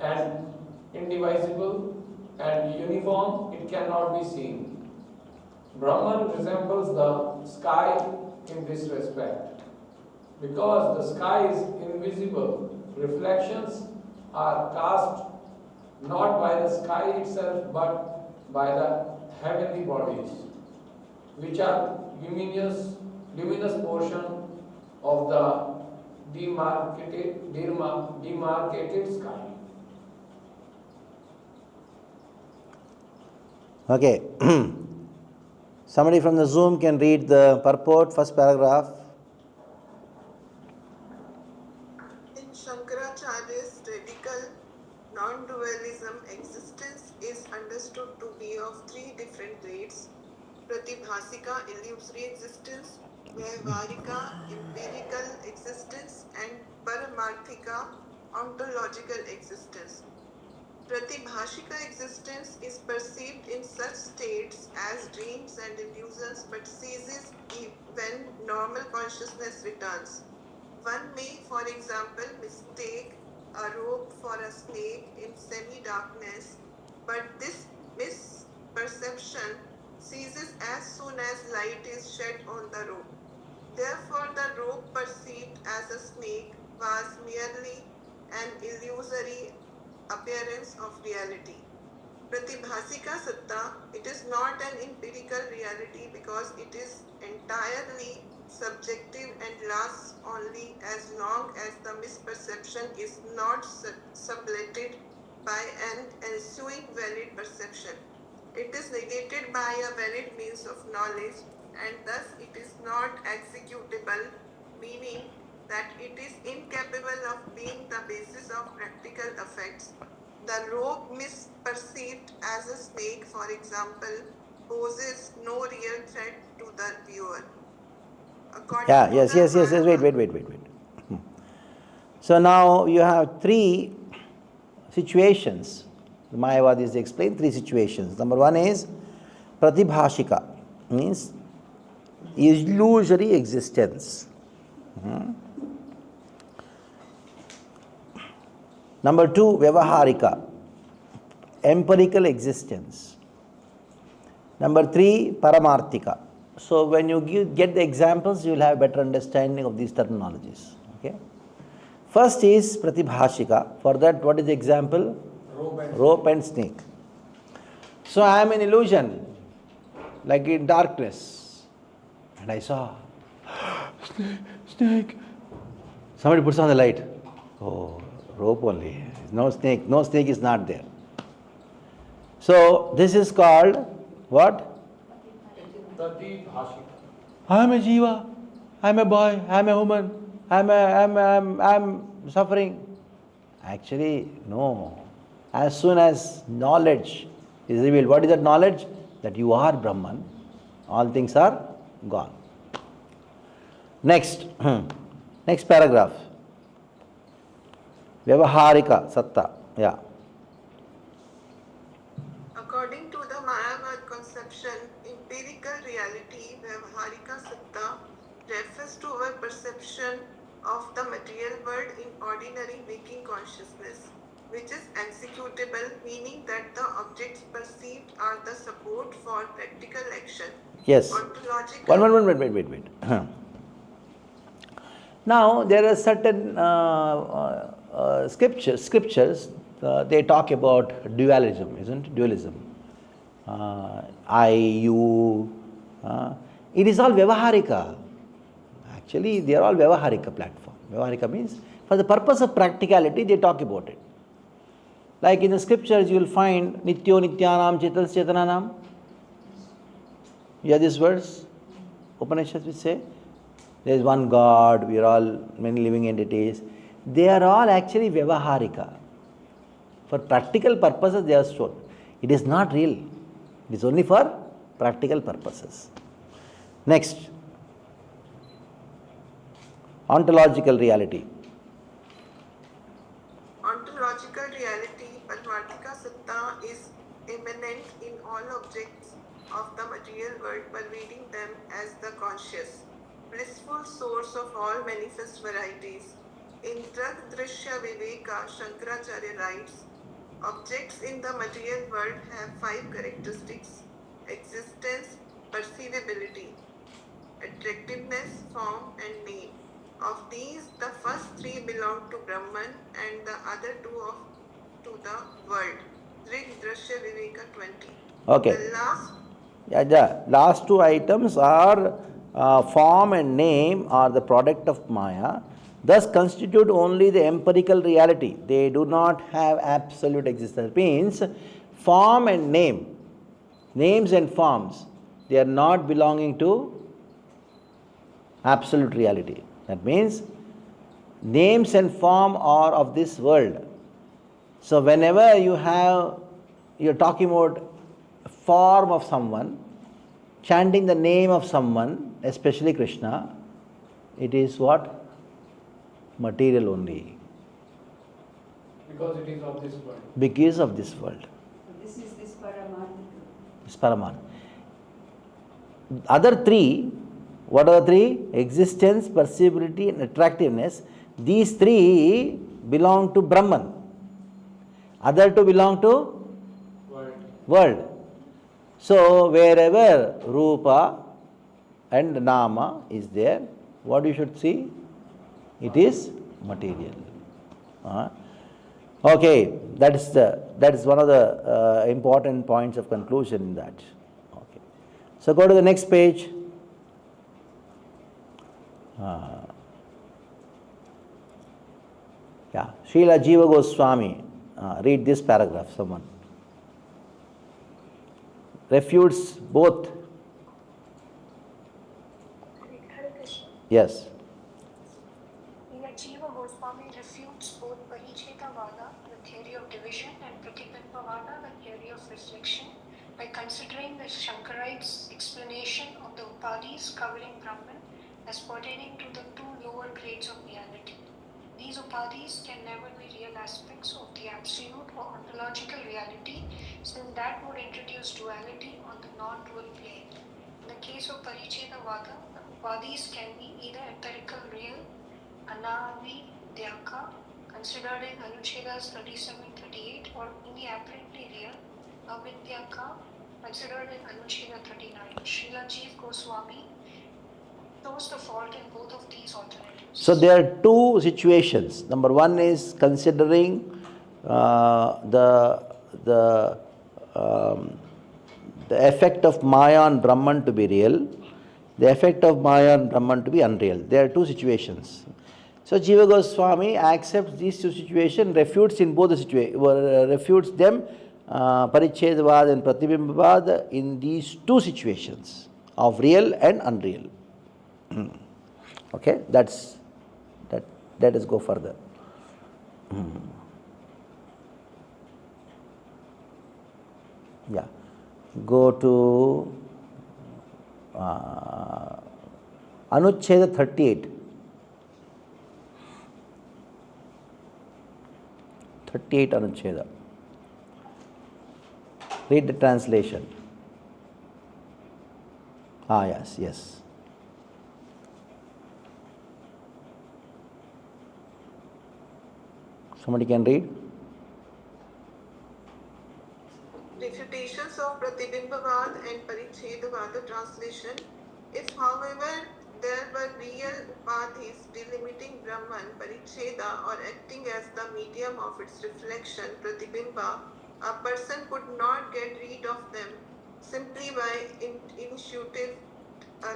and indivisible and uniform, it cannot be seen. Brahman resembles the sky in this respect. Because the sky is invisible, reflections are cast not by the sky itself but by the heavenly bodies, which are luminous portion of the demarcated sky. Okay. Somebody from the Zoom can read the purport, first paragraph. In Shankaracharya's radical non-dualism, existence is understood to be of three different grades: pratibhasika, illusory existence; vyavaharika, empirical existence; and paramarthika, ontological existence. Pratibhashika existence is perceived in such states as dreams and illusions but ceases when normal consciousness returns. One may, for example, mistake a rope for a snake in semi-darkness, but this misperception ceases as soon as light is shed on the rope. Therefore, the rope perceived as a snake was merely an illusory appearance of reality. Pratibhasika satta, it is not an empirical reality because it is entirely subjective and lasts only as long as the misperception is not sublated by an ensuing valid perception. It is negated by a valid means of knowledge and thus it is not executable, meaning that it is incapable of being the basis of practical effects. The rope misperceived as a snake, for example, poses no real threat to the viewer. Yeah, yes. Wait. So now you have three situations. The Mayavadis explain three situations. Number one is pratibhashika, means illusory existence. Number two, vyavaharika, empirical existence. Number three, paramarthika. So when you get the examples, you will have better understanding of these terminologies. Okay. First is pratibhashika. For that, what is the example? Rope and snake. So I am in illusion, like in darkness, and I saw snake. Somebody puts on the light. Oh, rope only. No snake. No snake is not there. So this is called what? Pratibhashika. I am a jiva. I am a boy. I am a woman. I am suffering. Actually, no. As soon as knowledge is revealed, what is that knowledge? That you are Brahman. All things are gone. Next, next paragraph. Vyavaharika satta. Yeah. According to the Mayavad conception, empirical reality, vyavaharika satta, refers to our perception of the material world in ordinary waking consciousness, which is executable, meaning that the objects perceived are the support for practical action. Yes. Ontological. Wait. Now there are certain scriptures. They talk about dualism, isn't it? Dualism. I, you. It is all vyavaharika. Actually, they are all vyavaharika platform. Vyavaharika means for the purpose of practicality, they talk about it. Like in the scriptures, you will find nityo nityanam chetanam. You hear this verse? Upanishads will say, there is one God, we are all many living entities. They are all actually vyavaharika. For practical purposes, they are shown. It is not real. It is only for practical purposes. Next, ontological reality. Ontological reality manifest varieties. In Ṣad-darśana Viveka, Shankaracharya writes, objects in the material world have 5 characteristics: existence, perceivability, attractiveness, form, and name. Of these, the first 3 belong to Brahman and the other 2 to the world. Day-9 Viveka 20. Okay. The last The last two items are form and name are the product of Maya, thus constitute only the empirical reality. They do not have absolute existence. Means form and name, names and forms, they are not belonging to absolute reality. That means names and form are of this world. So whenever you're talking about form of someone, chanting the name of someone, especially Krishna, it is what? Material only. Because it is of this world. Because of this world. This is this Paramarthika. It's Paraman. Other 3, what are the 3? Existence, perceivability, and attractiveness. These 3 belong to Brahman. Other 2 belong to world. So wherever Rupa and Nama is there, what you should see? It is material. Okay, that is one of the important points of conclusion in that. Okay, so go to the next page. Srila Jiva Goswami, read this paragraph, someone. Refutes both. Hare Krishna. Yes. Jiva Goswami refutes both Parichetavada, the theory of division, and Pratibimbavada, the theory of reflection, by considering the Shankarites' explanation of the Upadhis covering Brahman as pertaining to the 2 lower grades of reality. These Upadhis can never be real aspects of the absolute or ontological reality, since that would introduce duality on the non-dual plane. In the case of Parichetavada, the Upadhis can be either empirical real, Anadi Dhyaka, considered in Anuchedas 37-38, or only apparently real, Avidyaka, considered in Anucheda 39. Srila Jiva Goswami shows the fault in both of these alternatives. So there are 2 situations. Number 1 is considering the effect of Maya on Brahman to be real, the effect of Maya on Brahman to be unreal. There are 2 situations. So Jiva Goswami accepts these 2 situations, refutes in both the situations, refutes them, Parichedavad and Pratibimbavad, in these 2 situations of real and unreal. Okay, let us go further. Go to Anucheda 38. 38 Anucheda. Read the translation. Yes. Somebody can read? Refutations of Pratibimbavad and Parichedavada translation. If, however, there were real upadhis delimiting Brahman, Paricheda, or acting as the medium of its reflection, Pratibimba, a person could not get rid of them simply by intuitive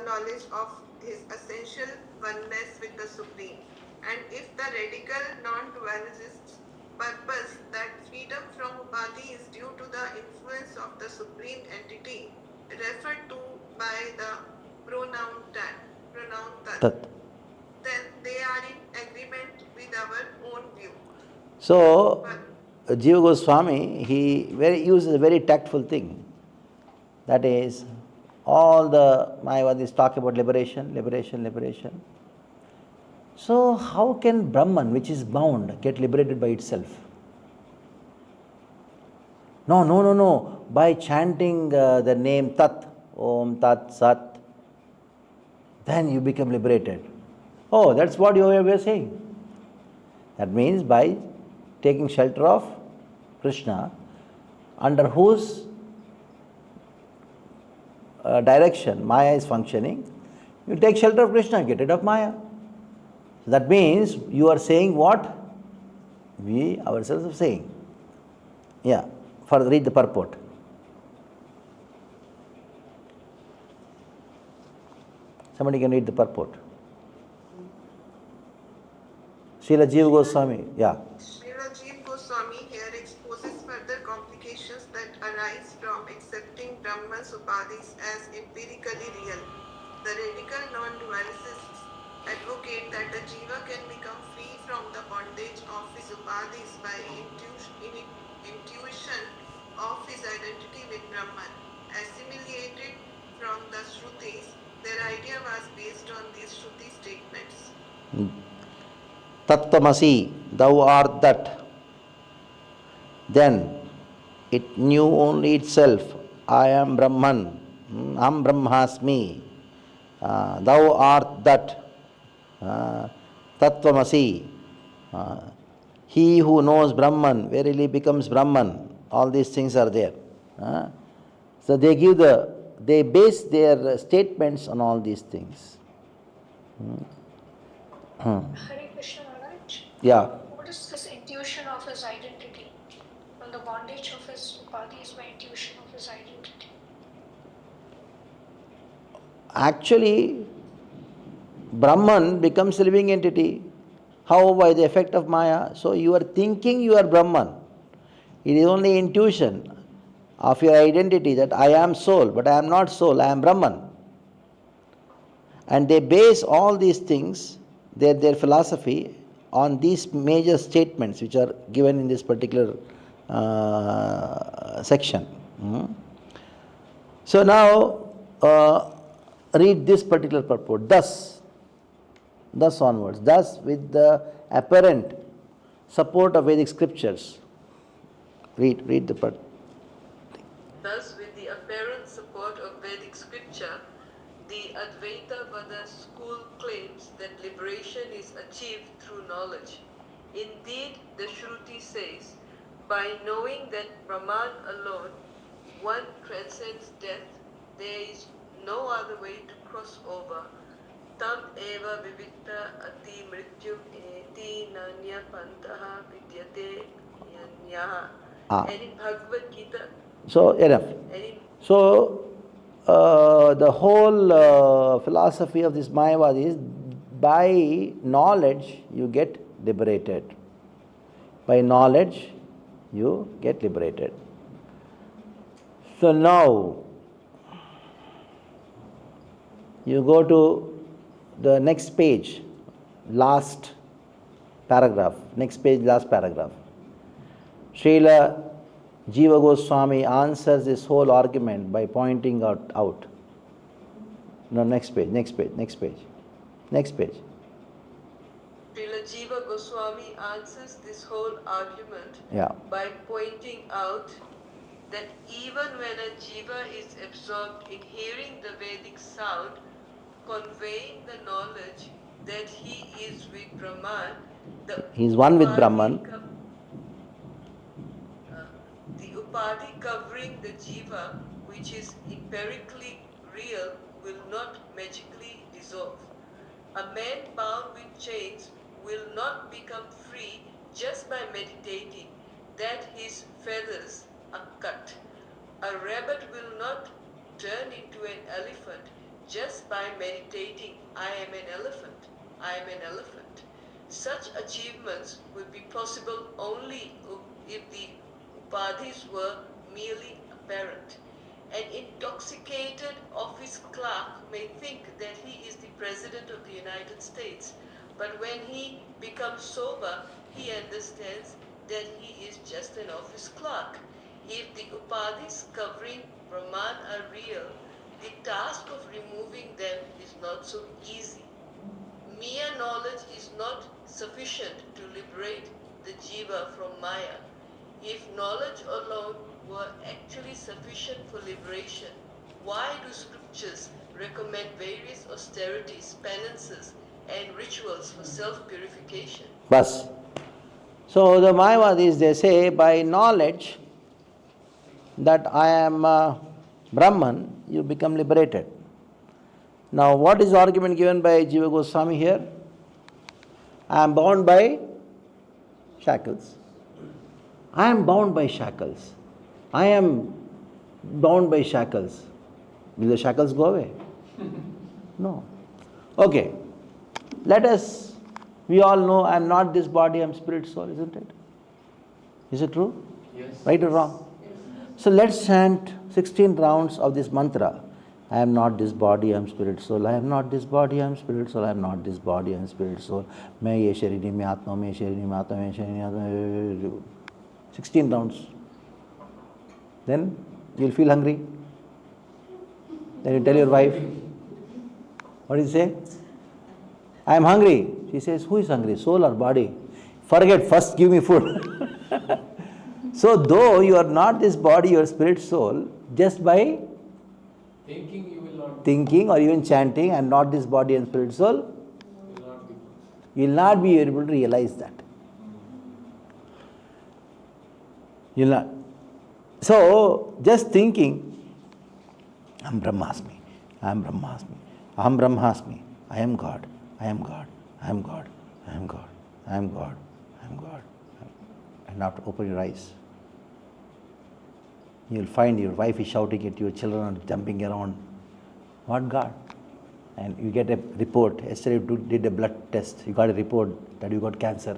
knowledge of his essential oneness with the Supreme. And if the radical non-dualists purpose that freedom from upadhi is due to the influence of the Supreme Entity, referred to by the pronoun tat, then they are in agreement with our own view. So, Jiva Goswami, he uses a very tactful thing. That is, all the Mayavadis talk about liberation. So, how can Brahman, which is bound, get liberated by itself? No. By chanting the name Tat, Om Tat Sat, then you become liberated. Oh, that's what you were saying. That means by taking shelter of Krishna, under whose direction Maya is functioning, you take shelter of Krishna, get rid of Maya. So that means you are saying what we ourselves are saying. Yeah, further read the purport. Somebody can read the purport. Srila Jiva Goswami, yeah. Srila Jiva Goswami here exposes further complications that arise from accepting Brahman's upadhis as empirically real. The radical non-dualists advocate that the jiva can become free from the bondage of his upadhis by intuition of his identity with Brahman. Assimilated from the Shrutis, their idea was based on these Shruti statements. Tattvamasi, thou art that. Then it knew only itself, I am Brahman, Am Brahmasmi, thou art that. Tattvamasi, he who knows Brahman verily becomes Brahman. All these things are there. So they base their statements on all these things. Hare Krishna Maharaj. Yeah. What is this intuition of his identity? From the bondage of his upadhis by intuition of his identity. Actually, Brahman becomes a living entity. How? By the effect of Maya. So you are thinking you are Brahman. It is only intuition of your identity that I am soul, but I am not soul, I am Brahman. And they base all these things, their philosophy, on these major statements which are given in this particular section. So now read this particular purport. Thus onwards. Thus, with the apparent support of Vedic scriptures. Read the part. Thus, with the apparent support of Vedic scripture, the Advaita-vada school claims that liberation is achieved through knowledge. Indeed, the Shruti says, by knowing that Brahman alone, one transcends death, there is no other way to cross over. Tam eva vivitta ati mrityum eti nanya pantaha vidyate yanyaha. And in Bhagavad Gita. So, enough. So, the whole philosophy of this Mayavadi is by knowledge you get liberated. By knowledge you get liberated. So now you go to the next page, last paragraph. Next page, last paragraph. Srila Jiva Goswami answers this whole argument by pointing out. No, next page. Srila Jiva Goswami answers this whole argument by pointing out that even when a jiva is absorbed in hearing the Vedic sound, conveying the knowledge that he is with Brahman, he is one with Brahman. The upadhi covering the jiva, which is empirically real, will not magically dissolve. A man bound with chains will not become free just by meditating that his feathers are cut. A rabbit will not turn into an elephant just by meditating, I am an elephant, I am an elephant. Such achievements would be possible only if the upadhis were merely apparent. An intoxicated office clerk may think that he is the President of the United States, but when he becomes sober, he understands that he is just an office clerk. If the upadhis covering Brahman are real, the task of removing them is not so easy. Mere knowledge is not sufficient to liberate the jiva from Maya. If knowledge alone were actually sufficient for liberation, why do scriptures recommend various austerities, penances, and rituals for self-purification. Bas. So the Mayavadis, they say, by knowledge that I am Brahman, you become liberated. Now, what is the argument given by Jiva Goswami here? I am bound by shackles. I am bound by shackles. I am bound by shackles. Will the shackles go away? No. Okay. We all know I am not this body, I am spirit, soul, isn't it? Is it true? Yes. Right or wrong? So let's chant 16 rounds of this mantra. I am not this body, I am spirit, soul. I am not this body, I am spirit, soul. I am not this body, I am spirit, soul. मैं ये शरीर में आत्मा, मैं शरीर में आत्मा, मैं शरीर में आत्मा. 16 rounds. Then you will feel hungry. Then you tell your wife. What do you say? I am hungry. She says, who is hungry? Soul or body? Forget, first give me food. So though you are not this body, your spirit, soul, just by Thinking you will not thinking or even chanting, I am not this body and spirit, soul, will not be. you will not be able to realize that. You will not. So just thinking, I am Brahmasmi, I am Brahmasmi, Aham Brahmasmi, I am God, I am God, I am God, I am God, I am God, I am God. And after open your eyes, you will find your wife is shouting at you, your children are jumping around. What God? And you get a report. Yesterday you did a blood test. You got a report that you got cancer.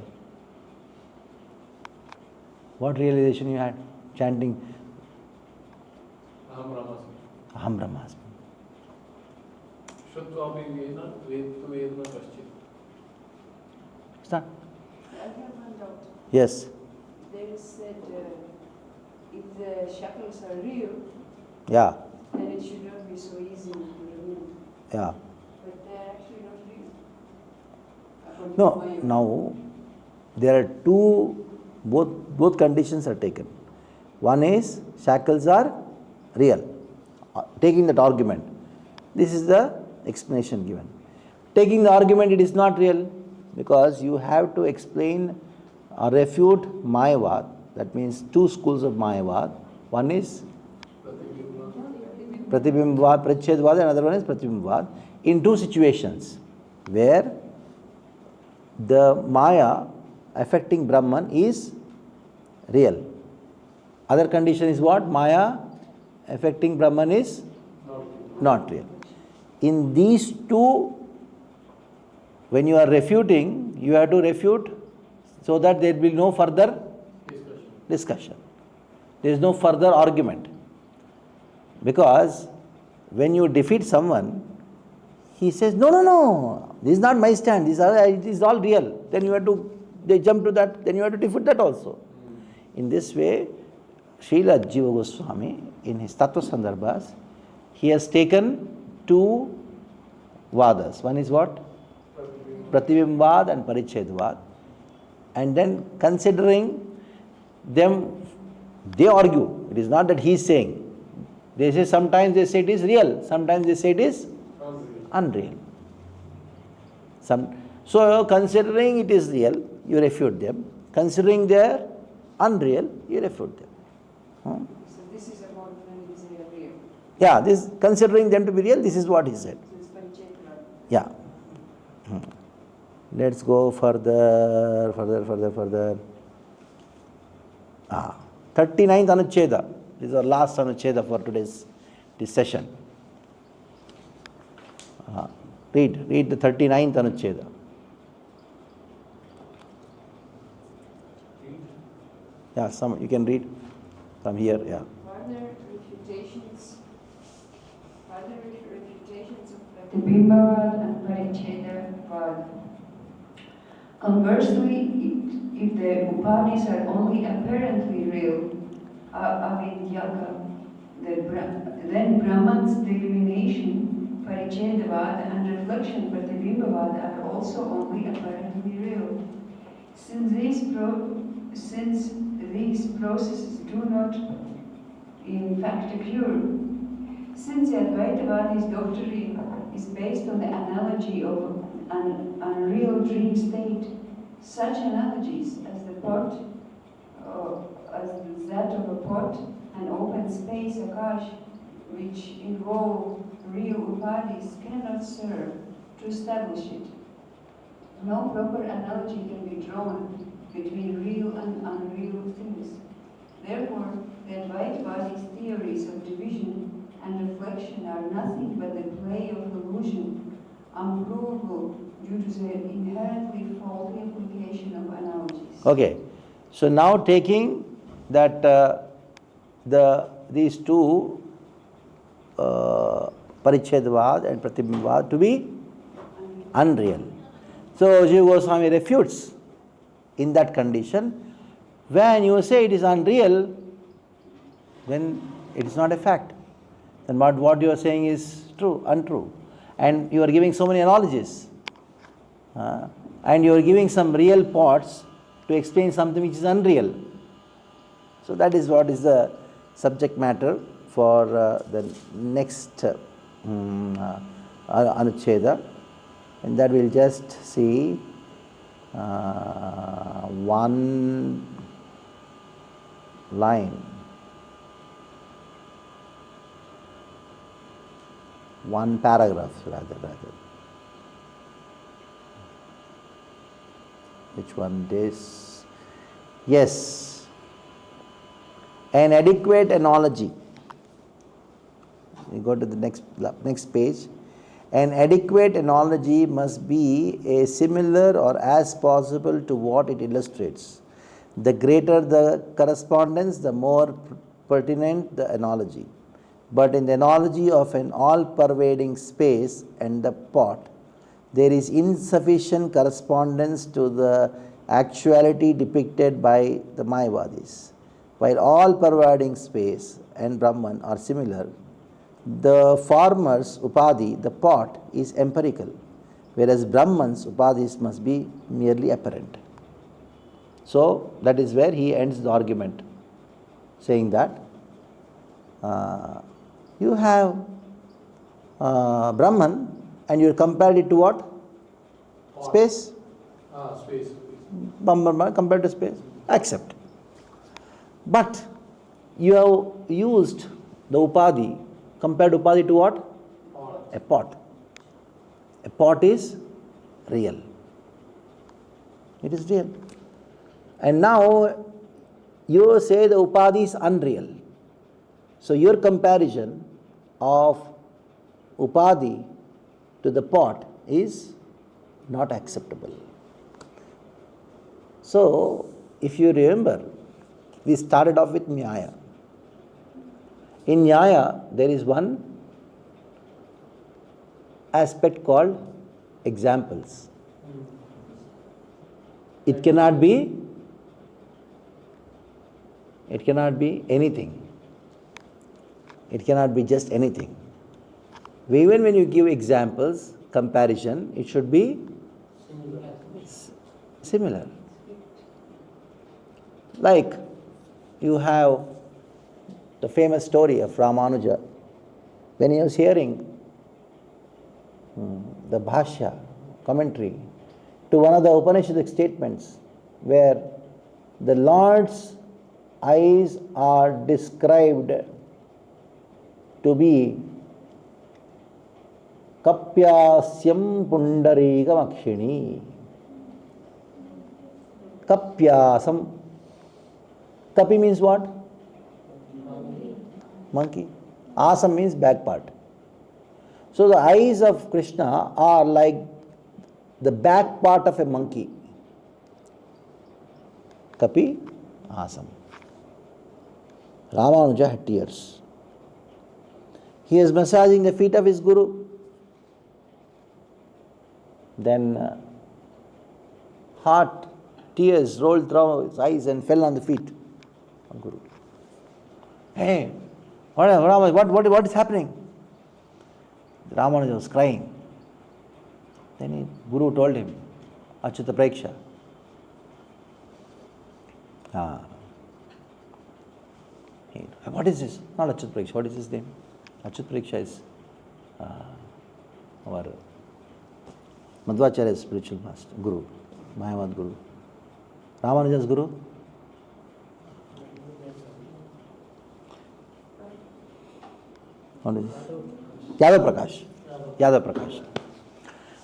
What realization you had? Chanting Aham Brahmasmi. Aham Brahmasmi. Shrutvapi vena vedu vedna kaschit. Understand? I have one doubt. Yes. There is said if the shackles are real, Yeah. then it should not be so easy to remove. Yeah. But they are actually not real. According to No. my opinion. Now there are two. Both conditions are taken. One is shackles are real. Taking that argument. This is the explanation given. Taking the argument, it is not real, because you have to explain or refute Mayavad. That means two schools of Mayavad. One is Pratibimbavad, Prachedvad, and another one is Pratibimbavad. In two situations where the Maya affecting Brahman is real. Other condition is what? Maya affecting Brahman is not real. In these two, when you are refuting, you have to refute so that there will be no further discussion. There is no further argument. Because when you defeat someone, he says, no, this is not my stand, it is all real. Then you have to, they jump to that, then you have to defeat that also. In this way, Srila Jiva Goswami, in his Tattva Sandarbhas, he has taken two vadas. One is what? Pratibimbavad and Parichedvad. And then considering them, they argue. It is not that he is saying. They say sometimes they say it is real, sometimes they say it is unreal. So considering it is real, you refute them. Considering they are unreal, you refute them. So this is about when it is real. Yeah, this considering them to be real, this is what he said. So it's Parichedvad. Yeah. Let's go further. 39th Anucheda. This is our last Anucheda for today's this session. Read the 39th Anucheda. Yeah, you can read from here. Yeah. Further refutations of Pratibimbavad and Parichedavad. Conversely, if the upadis are only apparently real, avidyaka, then Brahman's delimitation, Parichedavad, and reflection, Pratibimbavad, are also only apparently real. Since these processes do not in fact occur, since the Advaitavadi's doctrine is based on the analogy of an unreal dream state. Such analogies as the pot, as that of a pot, an open space, akash, which involve real upadis, cannot serve to establish it. No proper analogy can be drawn between real and unreal things. Therefore, the Advaita body's theories of division and reflection are nothing but the play of illusion, unprovable due to the inherently faulty application of analogies. Okay, so now taking that these two Parichedvad and Pratibimbavad to be unreal. So Jiva Goswami refutes in that condition. When you say it is unreal, then it is not a fact. Then what you are saying is true, untrue. And you are giving so many analogies. And you are giving some real parts to explain something which is unreal. So that is what is the subject matter for the next Anucheda. And that we'll just see one line, one paragraph rather. Which one it is? Yes. An adequate analogy. We go to the next page. An adequate analogy must be a similar or as possible to what it illustrates. The greater the correspondence, the more pertinent the analogy. But in the analogy of an all-pervading space and the pot, there is insufficient correspondence to the actuality depicted by the Mayavadis. While all-pervading space and Brahman are similar, the former's Upadhi, the pot, is empirical, whereas Brahman's Upadhis must be merely apparent. So that is where he ends the argument, saying that you have Brahman and you compared it to what? Space. Space. Brahman compared to space. Accept. But you have used the Upadhi, compared Upadhi to what? Pot. A pot. A pot is real. It is real. And now you say the Upadhi is unreal. So your comparison of Upadhi to the pot is not acceptable. So, if you remember, we started off with Nyaya. In Nyaya, there is one aspect called examples. It cannot be anything. It cannot be just anything. Even when you give examples, comparison, it should be similar. Like you have the famous story of Ramanuja. When he was hearing the Bhashya, commentary, to one of the Upanishadic statements where the Lord's eyes are described to be Kapyasyam Pundarikamakshini. Kapyasam. Kapi means what? Monkey. Asam means back part. So the eyes of Krishna are like the back part of a monkey. Kapi, Asam. Ramanuja had tears. He is massaging the feet of his Guru. Then heart, tears rolled through his eyes and fell on the feet of Guru. Hey, what is happening? Ramanuja was crying. Then Guru told him, Achyuta Preksha. What is this? Not Achyuta Preksha. What is his name? Achyuta Preksha is our Madhvacharya's spiritual master, Guru, Mayavad Guru. Ramanuja's Guru? What is it? Yadav Prakash. Yadav Prakash.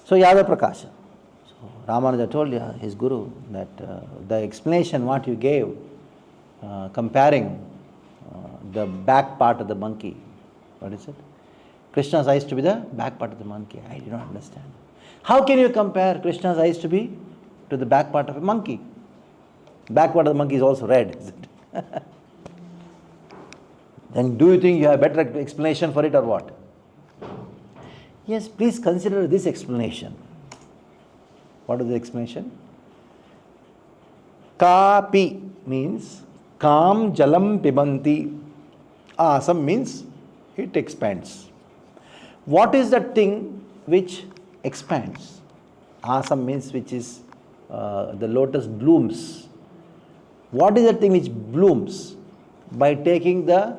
So Yadav Prakash. So Ramanuja told his Guru that the explanation what you gave, comparing the back part of the monkey, what is it? Krishna's eyes to be the back part of the monkey. I do not understand. How can you compare Krishna's eyes to be to the back part of a monkey? Back part of the monkey is also red, is it? Then do you think you have a better explanation for it or what? Yes, please consider this explanation. What is the explanation? Kapi means kam jalam pibanti. Asam means it expands. What is the thing which expands? Asam means which is the lotus blooms. What is the thing which blooms? By taking the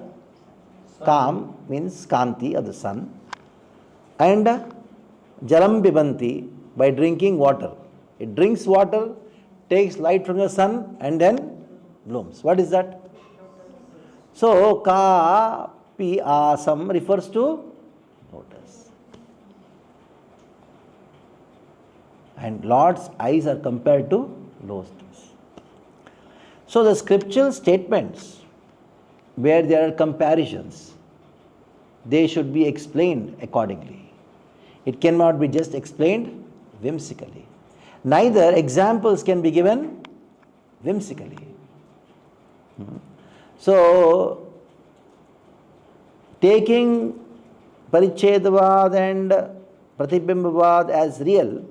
Kam means Kanti of the sun, and Jalam Pibanti by drinking water. It drinks water, takes light from the sun and then blooms. What is that? So Ka Pi Asam refers to lotus. And Lord's eyes are compared to lotus. So the scriptural statements where there are comparisons, they should be explained accordingly. It cannot be just explained whimsically. Neither examples can be given whimsically. So, taking Parichedavad and Pratibimbavad as real,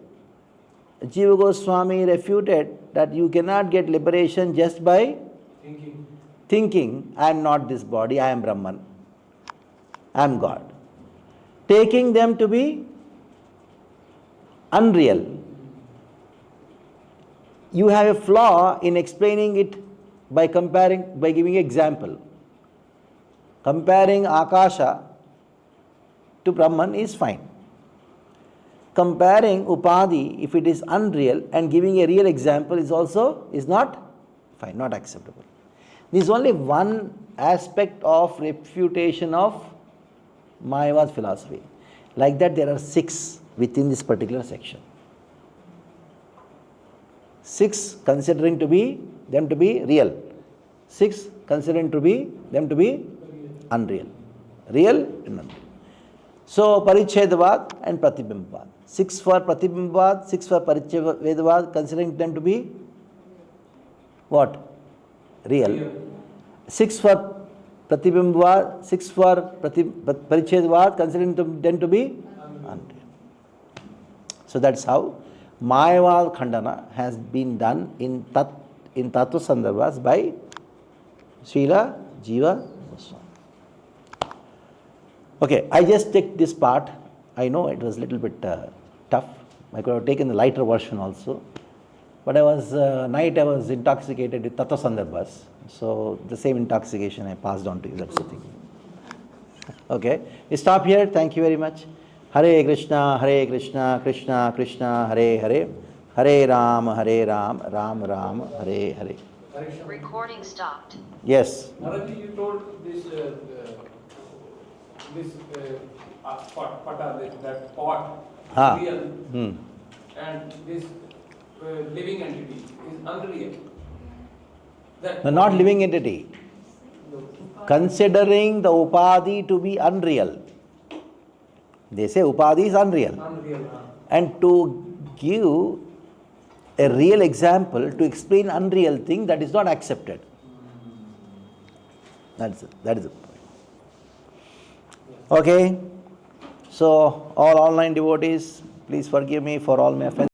Jiva Goswami refuted that you cannot get liberation just by thinking, I am not this body, I am Brahman, I am God. Taking them to be unreal. You have a flaw in explaining it by comparing, by giving example. Comparing Akasha to Brahman is fine. Comparing Upadhi, if it is unreal, and giving a real example is not fine, not acceptable. This is only one aspect of refutation of Mayavad philosophy. Like that, there are 6 within this particular section. 6 considering them to be real. 6 considering them to be unreal. Real and unreal. So, Parichedavad and Pratibimbavad. 6 for Pratibimbavad, 6 for Parichedavad, considering them to be what? Real. 6 for Pratibimbavad, 6 for Parichedavad, considering them to be unreal. So that's how Mayavad Khandana has been done in Tattva Sandarbhas by Srila Jiva Goswami. Okay, I just take this part. I know it was a little bit tough. I could have taken the lighter version also. But I was intoxicated with Tattva Sandarbhas. So the same intoxication I passed on to you. That's the thing. Okay, we stop here. Thank you very much. Hare Krishna, Krishna Krishna, Hare Hare, Hare Ram, Ram Ram, Hare Hare. Recording stopped. Yes. Naraji, you told this that pot is real, and this living entity is unreal. No, not living entity. Considering the Upadhi to be unreal. They say Upadhi is unreal. And to give a real example to explain unreal thing, that is not accepted. That is the point. Okay. So all online devotees, please forgive me for all my offenses.